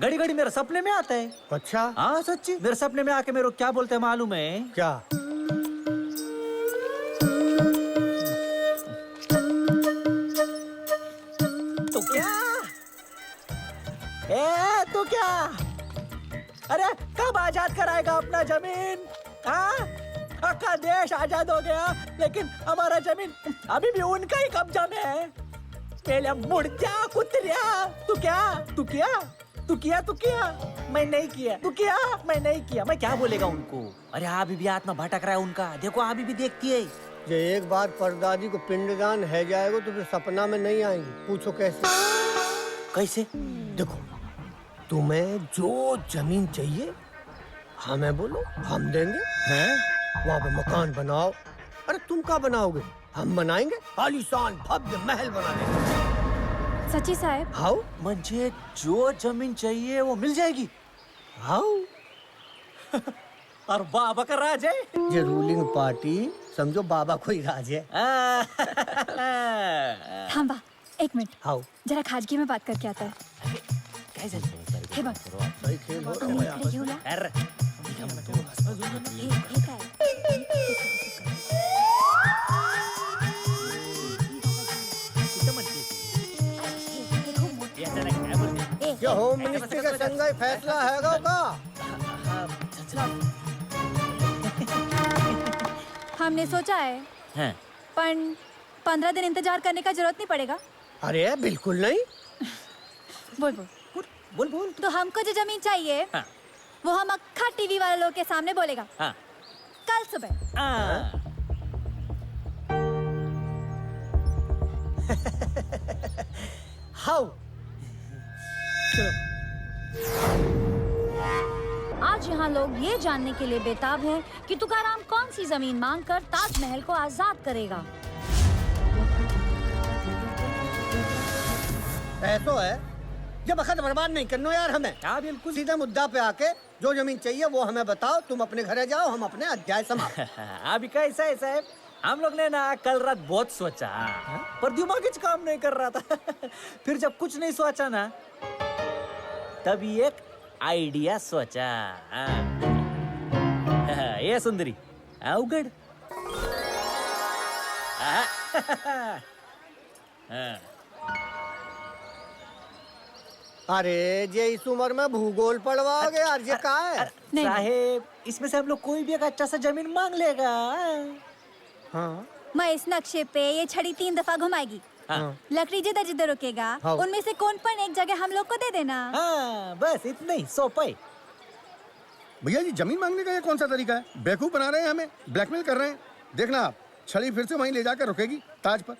घड़ी घड़ी मेरे सपने में आता है। अच्छा? हाँ सच्ची, मेरे सपने में आके मेरे को क्या बोलते हैं मालूम है? क्या? तो क्या? तो क्या? अरे कब आजाद कराएगा अपना जमीन? हाँ, का देश आजाद हो गया, लेकिन हमारा जमीन अभी भी उनका ही कब्जा में है। पहले मुड़ जा कुतरिया। तू किया, मैं नहीं किया। तू किया, मैं नहीं किया। मैं क्या बोलेगा उनको? अरे अभी भी आत्मा भटक रहा है उनका, देखो अभी भी देखती है। जो एक बार परदादी को पिंडदान है जाएगा तो फिर सपना में नहीं आएंगी। पूछो कैसे? कैसे? देखो, तुम्हें जो जमीन चाहिए हमें बोलो, हम देंगे। हैं? वहाँ पे मकान बनाओ। अरे तुम क्या बनाओगे? हम बनाएंगे, आलीशान भव्य महल बना देंगे। सच्ची साहब? हाउ? मुझे जो जमीन चाहिए वो मिल जाएगी। हाउ? और बाबा का राज है। ये रूलिंग पार्टी, समझो बाबा को ही राज है। थांबा, एक मिनट। हाउ? जरा खाजगी में बात करके आता है। हे बघ, भाई खेल हो रहा है यहाँ इकडे घेऊ ना? अरे, हे काय? ये होम मिनिस्ट्री का संघाई फैसला हैगा का? हमने सोचा है, हैं? पर 15 दिन इंतजार करने का जरूरत नहीं पड़ेगा। अरे बिल्कुल नहीं। बोल बोल बोल। तो हमको जो जमीन चाहिए, हाँ। वो हम अक्खा टीवी वाले लोग के सामने बोलेगा। हाँ। कल सुबह। हाउ? आज यहाँ लोग ये जानने के लिए बेताब हैं कि तुकाराम कौन सी जमीन मांगकर ताजमहल को आजाद करेगा। ऐसो है, जब वक्त बर्बाद नहीं करना यार हमें। हाँ बिल्कुल। सीधा मुद्दा पे आके जो जमीन चाहिए वो हमें बताओ, तुम अपने घरे जाओ, हम अपने अध्याय समाप्त। अभी कैसा है साहब, हम लोग ने ना कल रात बहुत सोचा, पर दिमाग कुछ काम नहीं कर रहा था। फिर जब कुछ नहीं सोचा ना, तभी एक आइडिया सोचा। ये सुंदरी अवगढ़। अरे जे इस उम्र में भूगोल पढ़वाओगे यार, ये क्या है? साहेब, इसमें से हम लोग कोई भी एक अच्छा सा जमीन मांग लेगा। हाँ। मैं इस नक्शे पे ये छड़ी 3 दफा घुमाएगी। हाँ। लकड़ी जिधर जिधर रुकेगा, हाँ। उनमें से कौन पर एक जगह हम लोग को दे देना। हाँ, बस इतना ही, सोपा ही। भैया जी, जमीन मांगने का ये कौन सा तरीका है? बेवकूफ बना रहे हैं हमें, ब्लैकमेल कर रहे हैं। देखना आप, छड़ी फिर से वहीं ले जाकर रुकेगी ताज पर।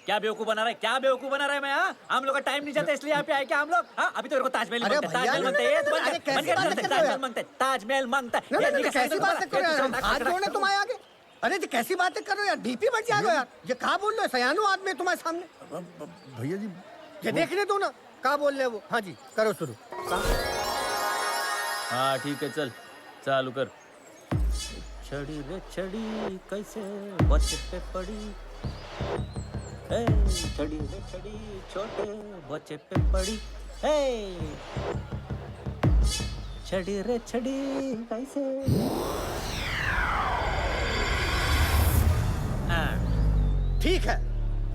क्या बेवकूफ बना रहा है? क्या बेवकूफ बना रहा है? मैं हम लोग का टाइम नहीं जाता, इसलिए यहाँ पे आए क्या हम लोग? हाँ, अभी तो मेरे को ताजमहल अरे मांगता है, भैया, ताजमहल मांगता है, ताजमहल मांगता है, ताजमहल मांगता है। कैसी बातें कर रहे हो? हाथ जोड़ने तुम आए आगे। अरे जी कैसी बातें कर रहे हो यार, बीपी बढ़ जाएगा यार। ये कहाँ बोल रहे हो? सयानो आदमी है तुम्हारे सामने। भैया जी, ये देखने दो ना, का बोल रहे वो? हाँ जी, करो शुरू। हाँ ठीक है, चल चालू कर। छड़ी रे छड़ी कैसे बच्चे पे पड़ी, ए छड़ी रे छड़ी छोटे बच्चे पे पड़ी, ए छड़ी रे छड़ी कैसे। ठीक है,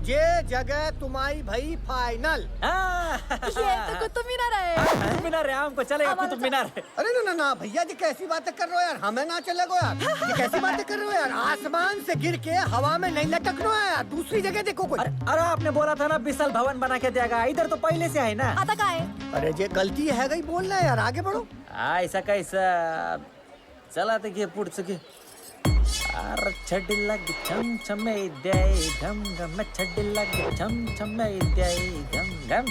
ये जगह तुम्हारी भाई फाइनल। ये तो कुतुब मीनार है। कुतुब मीनार है, हमको चलेगा कुतुब मीनार। अरे ना ना ना भैया जी, कैसी बातें कर रहे हो यार, हमें ना चलेगो यार। ये कैसी बातें कर रहे हो यार, आसमान से गिर के हवा में नहीं लटक रहा है यार, दूसरी जगह देखो कोई। अरे आपने बोला था ना विशाल भवन बना के देगा, इधर तो पहले से है ना। आता का है? अरे ये गलती है गई बोलना यार, आगे बढ़ो। ऐसा कैसा चला ते की पुढचं की अरे छडी लग छम छम दे घम घम छडी लग छम छम दे घम घम।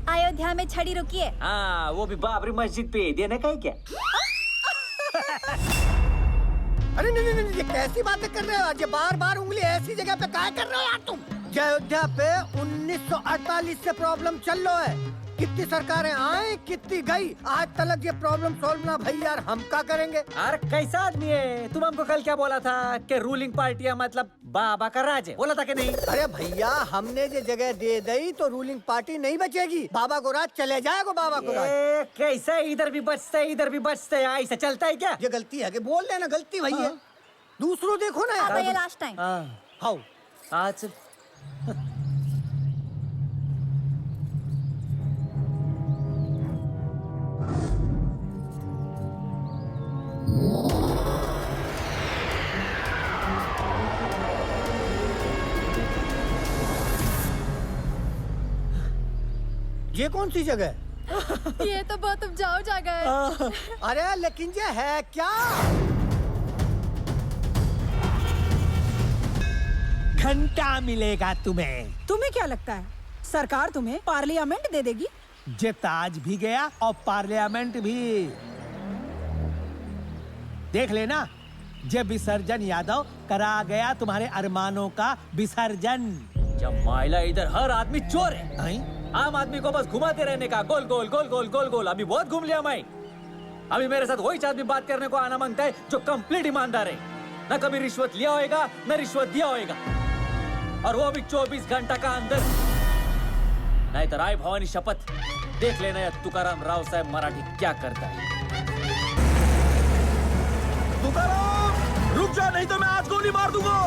अयोध्या में छड़ी रुकी है। हाँ वो भी बाबरी मस्जिद पे देने का ही क्या। अरे नहीं नहीं नहीं, ये कैसी बातें कर रहे हो यार, ये बार बार उंगली ऐसी जगह पे काय कर रहे हो यार तुम। अयोध्या पे 1948 से प्रॉब्लम चल रहा है, कितनी सरकारें आए कितनी गई, आज तक ये प्रॉब्लम सॉल्व ना भाई यार, हम क्या करेंगे। अरे कैसा आदमी है, तुम हमको कल क्या बोला था कि रूलिंग पार्टी है मतलब बाबा का राज है, बोला था कि नहीं। अरे भैया हमने ये जगह दे दी तो रूलिंग पार्टी नहीं बचेगी, बाबा को राज चले जाएगा, बाबा को राज। कैसा इधर भी बचते है इधर भी बचते है, ऐसा चलता है क्या। ये गलती है कि बोल देना गलती भाई है, दूसरों देखो ना आता यार। ये लास्ट टाइम। हाउ आज ये कौन सी जगह है? ये तो बहुत उपजाऊ जगह है। अरे लेकिन ये है क्या? घंटा मिलेगा तुम्हें। तुम्हें क्या लगता है सरकार तुम्हें पार्लियामेंट दे देगी? जे ताज भी गया और पार्लियामेंट भी। देख लेना, जे विसर्जन यादव करा गया तुम्हारे अरमानों का विसर्जन। जब माइला इधर हर आदमी चोर है, आम आदमी को बस घुमाते रहने का, गोल गोल गोल गोल गोल गोल। अभी बहुत घूम लिया मैं, अभी मेरे साथ वही आदमी बात करने को आना मांगता है जो कंप्लीट ईमानदार है, न कभी रिश्वत लिया होएगा न रिश्वत दिया होएगा, और वो भी 24 घंटा का अंदर। नहीं तो राय भवानी शपथ, देख लेना या तुकाराम राव साहब मराठी क्या करता है। तुकाराम रुक जा, नहीं तो मैं आज गोली मार दूंगा।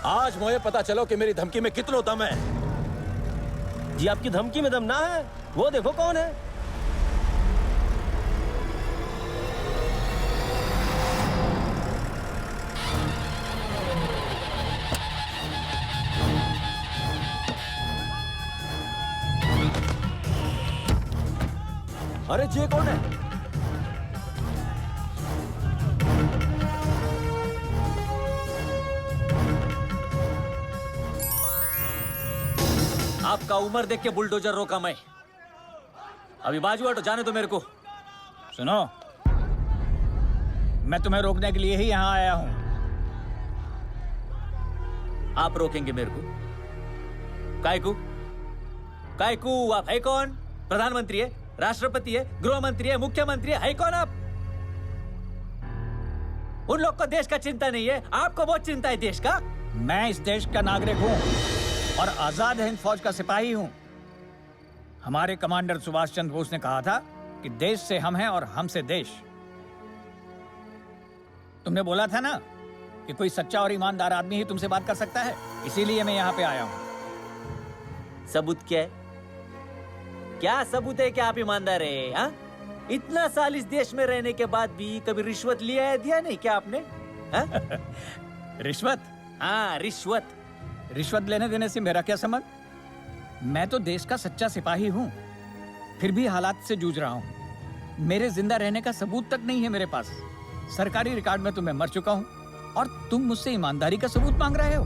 आज मुझे पता चलो कि मेरी धमकी में कितना दम है। जी आपकी धमकी में दम ना है, वो देखो कौन है। अरे ये कौन है? आपका उम्र देख के बुलडोजर रोका मैं, अभी बाजू हटो, जाने दो मेरे को। सुनो, मैं तुम्हें रोकने के लिए ही यहाँ आया हूँ। आप रोकेंगे मेरे को? कायकू कायकू, आप है कौन? प्रधानमंत्री है, राष्ट्रपति है, गृह मंत्री है, मुख्यमंत्री है कौन आप? उन लोग को देश का चिंता नहीं है, आपको बहुत चिंता है देश का। मैं इस देश का नागरिक हूँ और आजाद हिंद फौज का सिपाही हूँ। हमारे कमांडर सुभाष चंद्र बोस ने कहा था कि देश से हम हैं और हमसे देश। तुमने बोला था ना कि कोई सच्चा और ईमानदार आदमी ही तुमसे बात कर सकता है, इसीलिए मैं यहाँ पे आया हूँ। सबूत क्या है? क्या सबूत है कि आप ईमानदार है? हाँ, इतना साल इस देश में रहने के बाद भी कभी रिश्वत लिया है दिया नहीं क्या आपने? हाँ? रिश्वत? हाँ रिश्वत। रिश्वत लेने देने से मेरा क्या संबंध? मैं तो देश का सच्चा सिपाही हूँ, फिर भी हालात से जूझ रहा हूँ। मेरे जिंदा रहने का सबूत तक नहीं है मेरे पास। सरकारी रिकॉर्ड में तो मैं मर चुका हूँ और तुम मुझसे ईमानदारी का सबूत मांग रहे हो।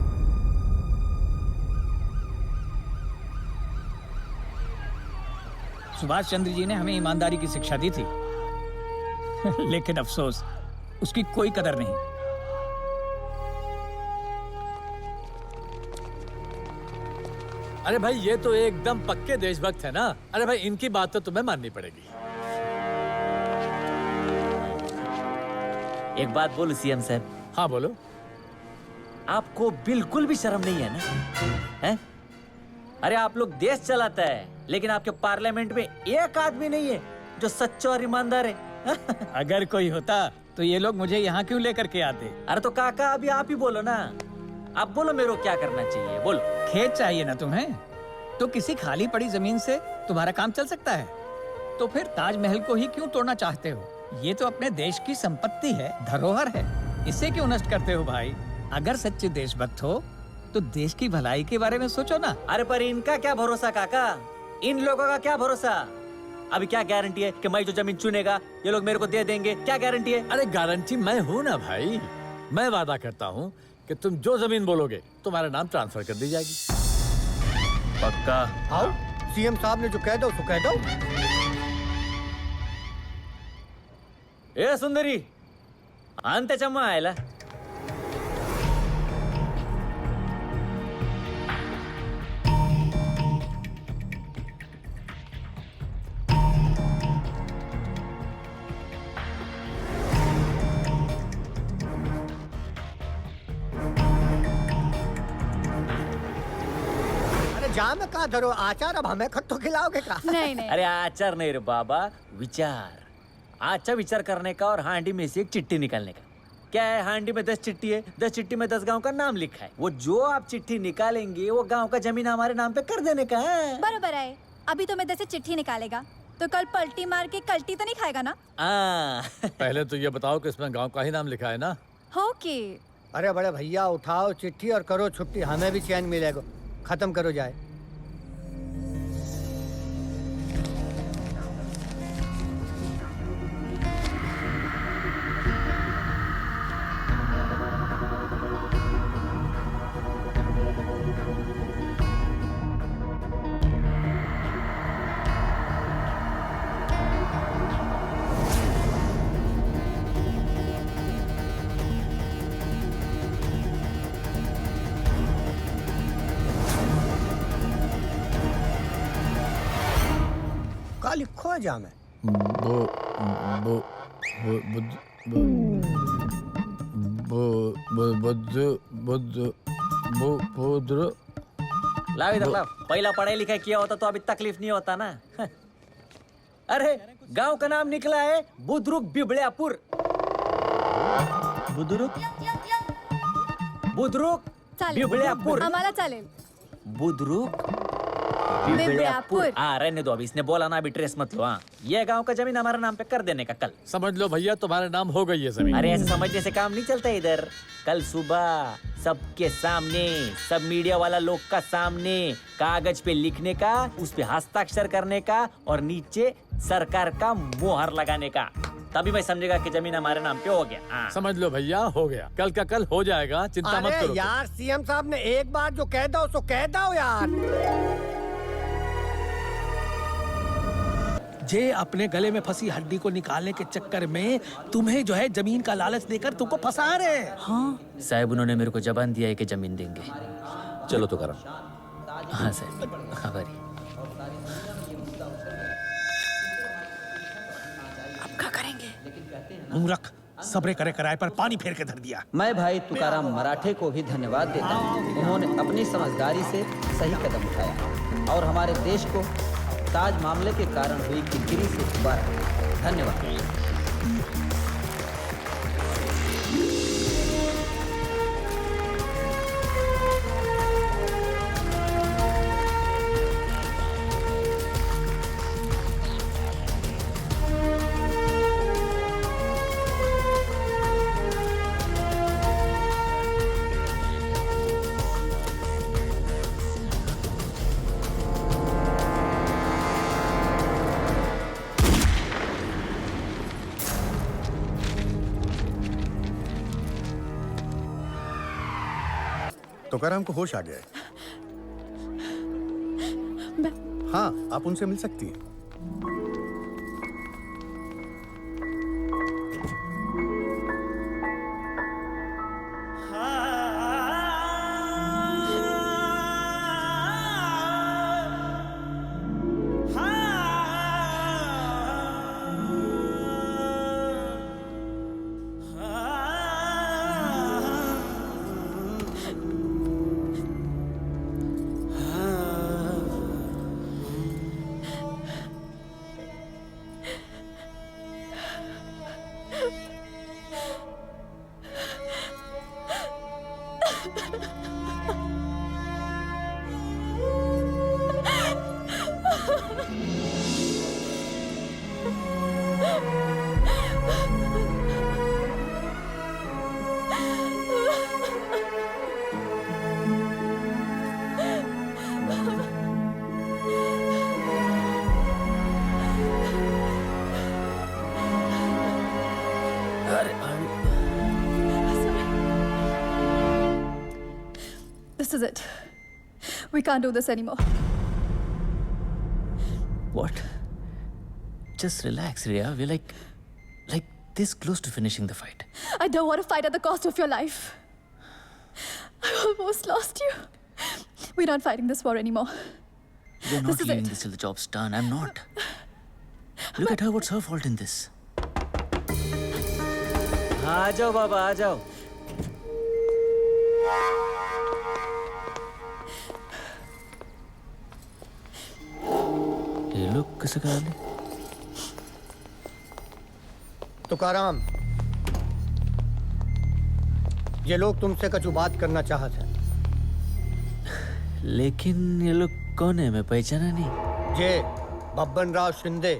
सुभाष चंद्र जी ने हमें ईमानदारी की शिक्षा दी थी लेकिन अफसोस उसकी कोई कदर नहीं। अरे भाई ये तो एकदम पक्के देशभक्त है ना। अरे भाई इनकी बात तो तुम्हें माननी पड़ेगी। एक बात बोलूं सीएम साहब? हाँ बोलो। आपको बिल्कुल भी शर्म नहीं है ना? हैं? अरे आप लोग देश चलाता है लेकिन आपके पार्लियामेंट में एक आदमी नहीं है जो सच्चा और ईमानदार है। अगर कोई होता तो ये लोग मुझे यहाँ क्यों लेकर के आते? अरे तो काका अभी आप ही बोलो ना। आप बोलो मेरे को क्या करना चाहिए, बोलो। खेत चाहिए ना तुम्हें, तो किसी खाली पड़ी जमीन से तुम्हारा काम चल सकता है। तो फिर ताजमहल को ही क्यों तोड़ना चाहते हो? ये तो अपने देश की संपत्ति है, धरोहर है, इसे क्यों नष्ट करते हो भाई? अगर सच्चे देशभक्त हो तो देश की भलाई के बारे में सोचो ना। अरे पर इनका क्या भरोसा काका, इन लोगों का क्या भरोसा? अभी क्या गारंटी है कि मैं जो जमीन चुनेगा ये लोग मेरे को दे देंगे? क्या गारंटी है? अरे गारंटी मैं हूँ ना भाई। मैं वादा करता हूँ कि तुम जो जमीन बोलोगे तुम्हारा नाम ट्रांसफर कर दी जाएगी। पक्का? आओ, सीएम साहब ने जो कह दो उसको कह दो। ए सुंदरी, अंत चम्मा आयला। जाम कहाँ धरो आचार, अब हमें खट्टो खिलाओगे का? नहीं नहीं। अरे आचार नहीं रे बाबा, विचार। अच्छा विचार करने का और हांडी में से एक चिट्ठी निकालने का। क्या है, हांडी में 10 चिट्ठी है, 10 चिट्ठी में 10 गांव का नाम लिखा है। वो जो आप चिट्ठी निकालेंगे वो गांव का जमीन हमारे नाम पे कर देने का है। बराबर है। अभी तो मैं 10 चिट्ठी निकालेगा तो कल पलटी मार के कल्टी तो नहीं खाएगा ना? पहले तो ये बताओ कि इसमें गांव का ही नाम लिखा है ना? ओके। अरे बड़े भैया उठाओ चिट्ठी और करो छुट्टी, हमें भी चैन मिलेगा। खत्म करो जाए। लिखो जा में लाओ इधर लाओ। पहला पढ़ाई लिखाई किया होता तो अभी तकलीफ नहीं होता ना। अरे गांव का नाम निकला है बुद्रुक बिबड़ियापुर। बुद्रुक बिबड़ियापुर। आम्हाला चालेल। बुद्रुक बिबड़ियापुर। रहने दो, अभी इसने बोला ना, अभी ट्रेस मत लो। हाँ, ये गांव का जमीन हमारे नाम पे कर देने का कल। समझ लो भैया तुम्हारे नाम हो गई है जमीन। अरे ऐसे समझने से काम नहीं चलता इधर। कल सुबह सबके सामने, सब मीडिया वाला लोग का सामने कागज पे लिखने का, उस पे हस्ताक्षर करने का और नीचे सरकार का मोहर लगाने का। तभी मैं समझेगा कि जमीन हमारे नाम पे हो गया। समझ लो भैया हो गया, कल का कल हो जाएगा, चिंता मत करो। यार सीएम साहब ने एक बार जो कह दो तो कह दो यार। जे अपने गले में फंसी हड्डी को निकालने के चक्कर में तुम्हें जो है जमीन का लालच देकर तुमको फंसा रहे हैं। हाँ साहब, उन्होंने मेरे को जबान दिया है कि जमीन देंगे। चलो तो करो। हाँ साहब, खबरी। अब क्या करेंगे? मूर्ख, सबरे करे कराए पर पानी फेर के धर दिया। मैं भाई तुकाराम मराठे को भी धन्यवाद देता हूँ। उन्होंने अपनी समझदारी से सही कदम उठाया और हमारे देश को ताज मामले के कारण हुई किरकिरी से उबारा। धन्यवाद। तुकाराम को होश आ गया है। हाँ, आप उनसे मिल सकती हैं। This is it. We can't do this anymore. What? Just relax, Riya. We're like this close to finishing the fight. I don't want to fight at the cost of your life. I almost lost you. We're not fighting this war anymore. We're This not is leaving it. this till the job's done. I'm not. Look at her. What's her fault in this? आ जाओ बाबा आ जाओ। ये लोग कैसे करा ले? तुकाराम, ये लोग तुमसे कछु बात करना चाहते हैं। लेकिन ये लोग कौन है? मैं पहचाना नहीं। ये बब्बन राव शिंदे,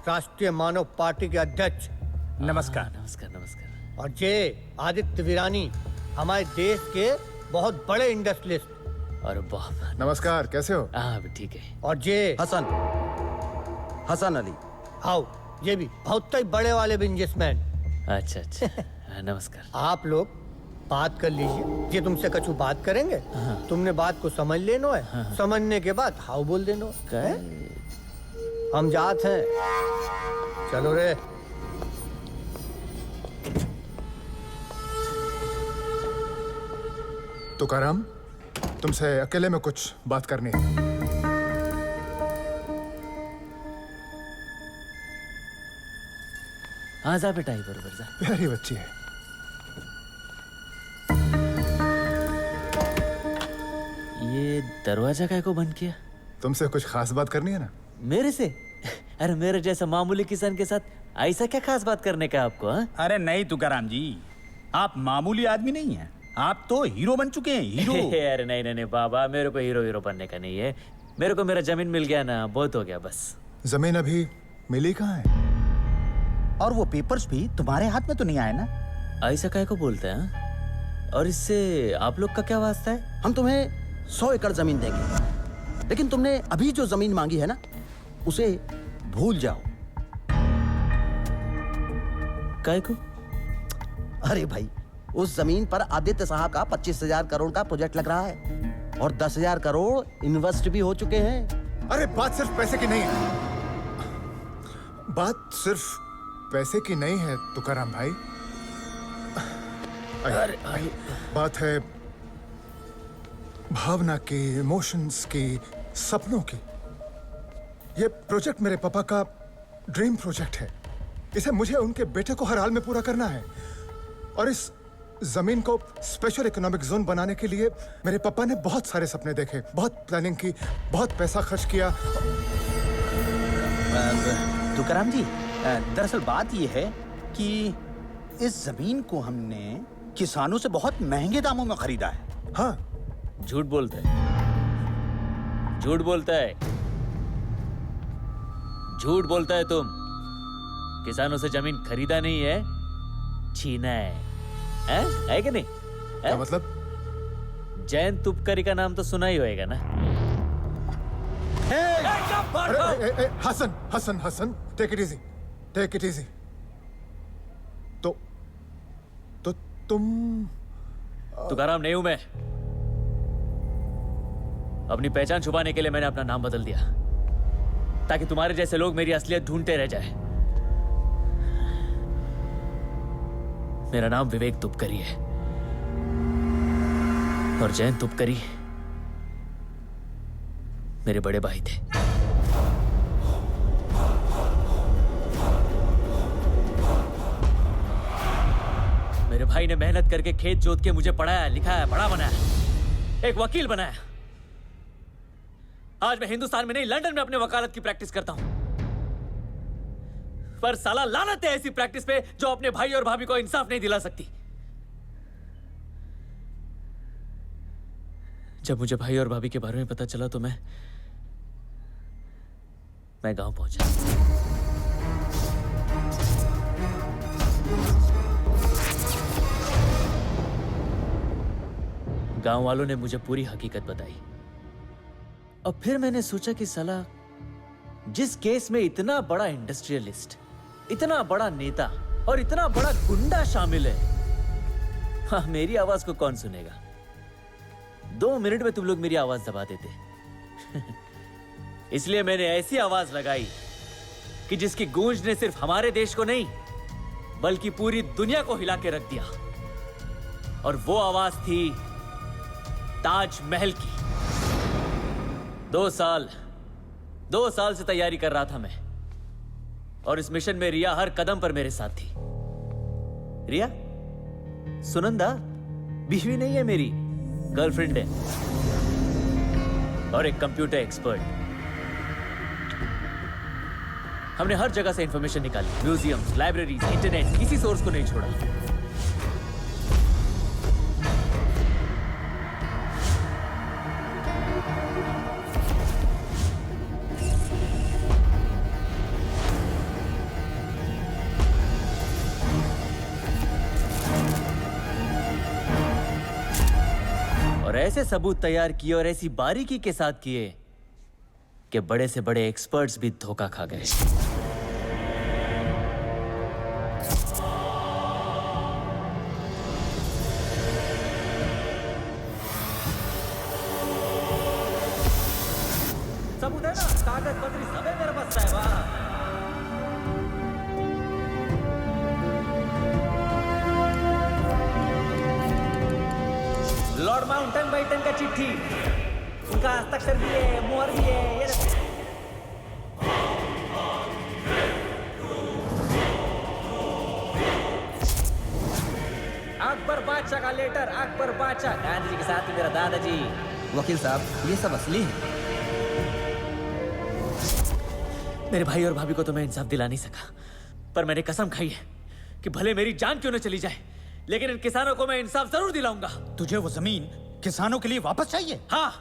राष्ट्रीय मानव पार्टी के अध्यक्ष। नमस्कार। नमस्कार नमस्कार। और ये आदित्य वीरानी, हमारे देश के बहुत बड़े इंडस्ट्रियलिस्ट। और बाप। नमस्कार, कैसे हो? हाँ अभी ठीक है। और ये हसन अली। आओ, ये भी बहुत ही बड़े वाले बिजनेसमैन। अच्छा अच्छा। हाँ, नमस्कार। आप लोग बात कर लीजिए। ये तुमसे कछु बात करेंगे। तुमने बात को समझ लेनो है। समझने के बाद हाउ बोल देनो है। हम जात हैं। चलो रे। तुकाराम, तुमसे अकेले में कुछ बात करनी है। हाँ जा बेटा, बरोबर जा। प्यारी बच्ची है। ये दरवाजा काय को बंद किया? तुमसे कुछ खास बात करनी है ना? मेरे से? अरे मेरे जैसा मामूली किसान के साथ ऐसा क्या खास बात करने का आपको? हाँ? अरे नहीं तुकाराम जी, आप मामूली आदमी नहीं हैं। आप तो हीरो बन चुके हैं, हीरो। अरे नहीं नहीं नहीं बाबा, मेरे को हीरो बनने का नहीं है। मेरे को मेरा जमीन मिल गया ना, बहुत हो गया बस। जमीन अभी मिली कहाँ है? और वो पेपर्स भी तुम्हारे हाथ में तो नहीं आए ना? ऐसा काय को बोलते हैं? और इससे आप लोग का क्या वास्ता है? हम तुम्हें 100 एकड़ जमीन देंगे, लेकिन तुमने अभी जो जमीन मांगी है ना, उसे भूल जाओ। काय को? अरे भाई, उस जमीन पर आदित्य साहब का 25,000 करोड़ का प्रोजेक्ट लग रहा है और 10,000 करोड़ इन्वेस्ट भी हो चुके हैं। अरे बात सिर्फ पैसे की नहीं है। बात सिर्फ पैसे की नहीं है तुकाराम भाई। अरे बात है भावना की, इमोशंस की, सपनों की। ये प्रोजेक्ट मेरे पापा का ड्रीम प्रोजेक्ट है। इसे मुझे उनके बेटे को हर हाल में पूरा करना है। और इस जमीन को स्पेशल इकोनॉमिक जोन बनाने के लिए मेरे पापा ने बहुत सारे सपने देखे, बहुत प्लानिंग की, बहुत पैसा खर्च किया। तुकाराम जी, दरअसल बात यह है कि इस जमीन को हमने किसानों से बहुत महंगे दामों में खरीदा है। हाँ। झूठ बोलता है, झूठ बोलता है, झूठ बोलता है तुम। किसानों से जमीन खरीदा नहीं है, छीना है कि नहीं? क्या मतलब? जैन तुपकरी का नाम तो सुना ही होएगा ना? Hasan Hasan Hasan, take it easy, take it easy. तो तुम? तुकाराम नहीं हूं मैं। अपनी पहचान छुपाने के लिए मैंने अपना नाम बदल दिया। ताकि तुम्हारे जैसे लोग मेरी असलियत ढूंढते रह जाए। मेरा नाम विवेक तुपकरी है और जयंत तुपकरी मेरे बड़े भाई थे। मेरे भाई ने मेहनत करके खेत जोत के मुझे पढ़ाया, लिखाया, बड़ा बनाया, एक वकील बनाया। आज मैं हिंदुस्तान में नहीं, लंदन में अपने वकालत की प्रैक्टिस करता हूं। पर साला लानत है ऐसी प्रैक्टिस पे जो अपने भाई और भाभी को इंसाफ नहीं दिला सकती। जब मुझे भाई और भाभी के बारे में पता चला तो मैं गांव पहुंचा। गांव वालों ने मुझे पूरी हकीकत बताई और फिर मैंने सोचा कि साला जिस केस में इतना बड़ा इंडस्ट्रियलिस्ट, इतना बड़ा नेता और इतना बड़ा गुंडा शामिल है, हाँ, मेरी आवाज को कौन सुनेगा? 2 मिनट में तुम लोग मेरी आवाज दबा देते। इसलिए मैंने ऐसी आवाज लगाई कि जिसकी गूंज ने सिर्फ हमारे देश को नहीं बल्कि पूरी दुनिया को हिला के रख दिया। और वो आवाज थी ताजमहल की। 2 साल से तैयारी कर रहा था मैं, और इस मिशन में रिया हर कदम पर मेरे साथ थी। रिया सुनंदा बीवी नहीं है, मेरी गर्लफ्रेंड है और एक कंप्यूटर एक्सपर्ट। हमने हर जगह से इंफॉर्मेशन निकाली, म्यूजियम्स, लाइब्रेरीज, इंटरनेट, किसी सोर्स को नहीं छोड़ा। और ऐसे सबूत तैयार किए और ऐसी बारीकी के साथ किए कि बड़े से बड़े एक्सपर्ट्स भी धोखा खा गए। सबूत है ना, कागज पत्री सब है मेरे पास साहब। लॉर्ड माउंटन बैटन का चिट्ठी, उनका हस्ताक्षर भी है, मोहर भी है। ये अकबर बादशाह का लेटर, अकबर बादशाह, गांधी जी के साथ ही मेरा दादाजी। वकील साहब, ये सब असली है? मेरे भाई और भाभी को तो मैं इंसाफ दिला नहीं सका, पर मैंने कसम खाई है कि भले मेरी जान क्यों न चली जाए, लेकिन इन किसानों को मैं इंसाफ जरूर दिलाऊंगा। तुझे वो जमीन किसानों के लिए वापस चाहिए? हाँ,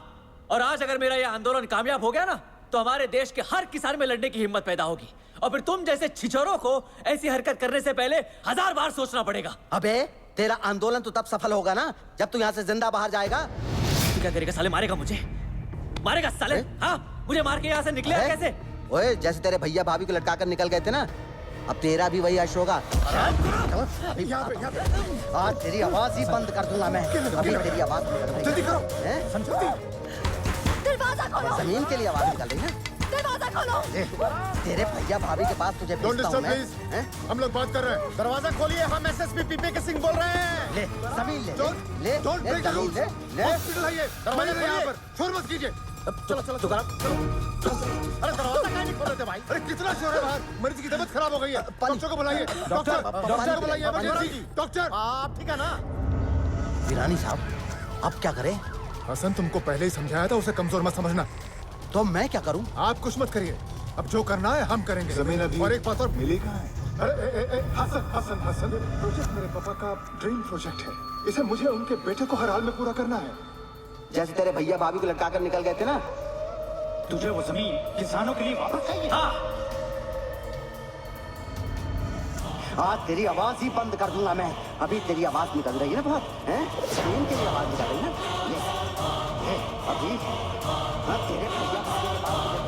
और आज अगर मेरा यह आंदोलन कामयाब हो गया ना, तो हमारे देश के हर किसान में लड़ने की हिम्मत पैदा होगी। और फिर तुम जैसे छिछोरों को ऐसी हरकत करने से पहले 1000 बार सोचना पड़ेगा। अबे तेरा आंदोलन तो तब सफल होगा ना जब तू यहाँ से जिंदा बाहर जाएगा। तू क्या करेगा साले? मारेगा मुझे? मारेगा साले? हाँ, मुझे मार के यहाँ से निकलेगा कैसे? ओए, जैसे तेरे भैया भाभी को लटका कर निकल गए थे ना, अब तेरा भी वही यश होगा। आज तेरी आवाज ही बंद कर दूंगा मैं। अभी तेरी आवाज जल्दी करो। दरवाजा खोलो। जमीन के लिए आवाज निकल रही है। दरवाजा खोलो। तेरे भैया भाभी के पास तुझे भेजता हूं मैं। हम लोग बात कर रहे हैं। दरवाजा खोलिए, हम एसएसपी पीपी के सिंह बोल रहे हैं। ले जमीन ले, ले don't break the rules. Hospital है ये, दरवाजा यहाँ पर शोर मत कीजिए। चलो चलो चलो। अरे दरवाजा क्यों नहीं खोल रहे थे भाई? अरे कितना शोर है बाहर, मरीज की तबीयत खराब हो गई है। डॉक्टर को बुलाइए, डॉक्टर को बुलाइए, इमरजेंसी। डॉक्टर, आप ठीक है ना? वीरानी साहब, अब क्या करें? हसन, तुमको पहले ही समझाया था, उसे कमजोर मत समझना। तो मैं क्या करूं? आप कुछ मत करिए, अब जो करना है हम करेंगे। जमीन अभी और एक बात और मिली कहाँ है? अरे हसन हसन हसन, ये प्रोजेक्ट मेरे पापा का ड्रीम प्रोजेक्ट है। इसे मुझे उनके बेटे को हर हाल में पूरा करना है। जैसे तेरे भैया भाभी को लटका कर निकल गए थे ना, तुझे वो जमीन किसानों के लिए वापस चाहिए? हाँ। आज तेरी आवाज ही बंद कर दूंगा मैं। अभी तेरी आवाज निकल रही है ना बहुत, हैं? जमीन के लिए आवाज निकल रही है ना? ये अभी हाँ, तेरे भैया भाभी के पास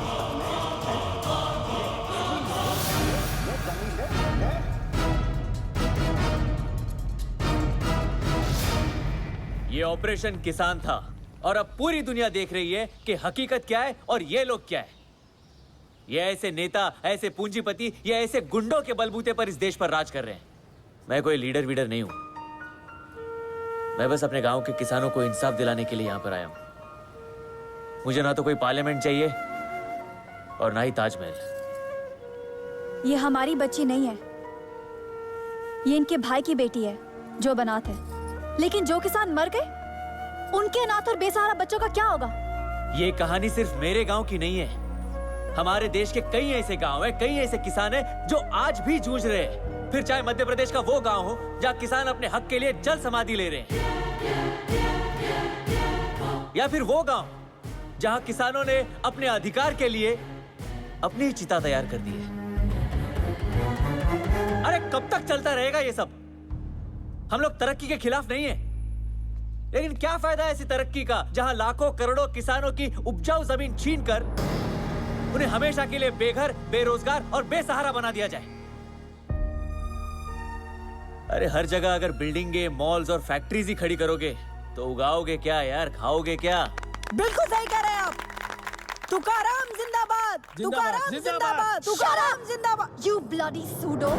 ये ऑपरेशन किसान था और अब पूरी दुनिया देख रही है कि हकीकत क्या है और ये लोग क्या है। ये ऐसे नेता, ऐसे पूंजीपति, ये ऐसे गुंडों के बलबूते पर इस देश पर राज कर रहे हैं। मैं कोई लीडर वीडर नहीं हूं। मैं बस अपने गांव के किसानों को इंसाफ दिलाने के लिए यहां पर आया हूं। मुझे ना तो कोई पार्लियामेंट चाहिए और ना ही ताजमहल। ये हमारी बच्ची नहीं है, ये इनके भाई की बेटी है जो अनाथ है। लेकिन जो किसान मर गए, उनके अनाथ और बेसहारा बच्चों का क्या होगा? ये कहानी सिर्फ मेरे गांव की नहीं है। हमारे देश के कई ऐसे गांव हैं, कई ऐसे किसान हैं जो आज भी जूझ रहे हैं। फिर चाहे मध्य प्रदेश का वो गांव हो जहां किसान अपने हक के लिए जल समाधि ले रहे हैं, या फिर वो गांव जहां किसानों ने अपने अधिकार के लिए अपनी चिता तैयार कर दी है। अरे कब तक चलता रहेगा ये सब? हम लोग तरक्की के खिलाफ नहीं है, लेकिन क्या फायदा है ऐसी तरक्की का जहां लाखों करोड़ों किसानों की उपजाऊ जमीन छीनकर उन्हें हमेशा के लिए बेघर, बेरोजगार और बेसहारा बना दिया जाए। अरे हर जगह अगर बिल्डिंगे, मॉल्स और फैक्ट्रीज ही खड़ी करोगे तो उगाओगे क्या यार, खाओगे क्या? बिल्कुल सही कह रहे हैं आप। तुकाराम जिंदाबाद, तुकाराम जिंदाबाद, तुकाराम जिंदाबाद। You bloody pseudo!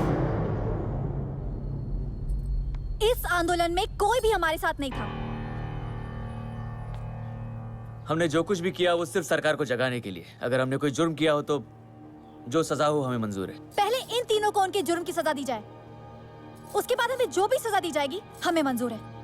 इस आंदोलन में कोई भी हमारे साथ नहीं था। हमने जो कुछ भी किया वो सिर्फ सरकार को जगाने के लिए। अगर हमने कोई जुर्म किया हो तो जो सजा हो हमें मंजूर है। पहले इन तीनों को उनके जुर्म की सजा दी जाए, उसके बाद हमें जो भी सजा दी जाएगी हमें मंजूर है।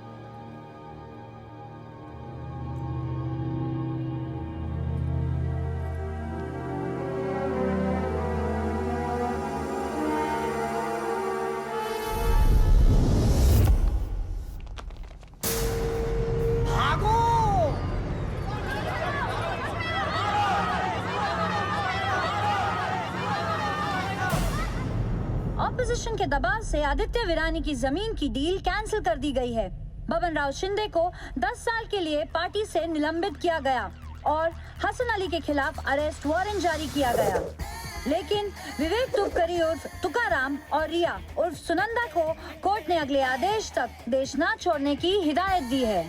ऑपोजिशन के दबाव से आदित्य वीरानी की जमीन की डील कैंसिल कर दी गई है। बबन राव शिंदे को 10 साल के लिए पार्टी से निलंबित किया गया और हसन अली के खिलाफ अरेस्ट वारंट जारी किया गया। लेकिन विवेक तुपकरी उर्फ तुकाराम और रिया उर्फ सुनंदा को कोर्ट ने अगले आदेश तक देश न छोड़ने की हिदायत दी है।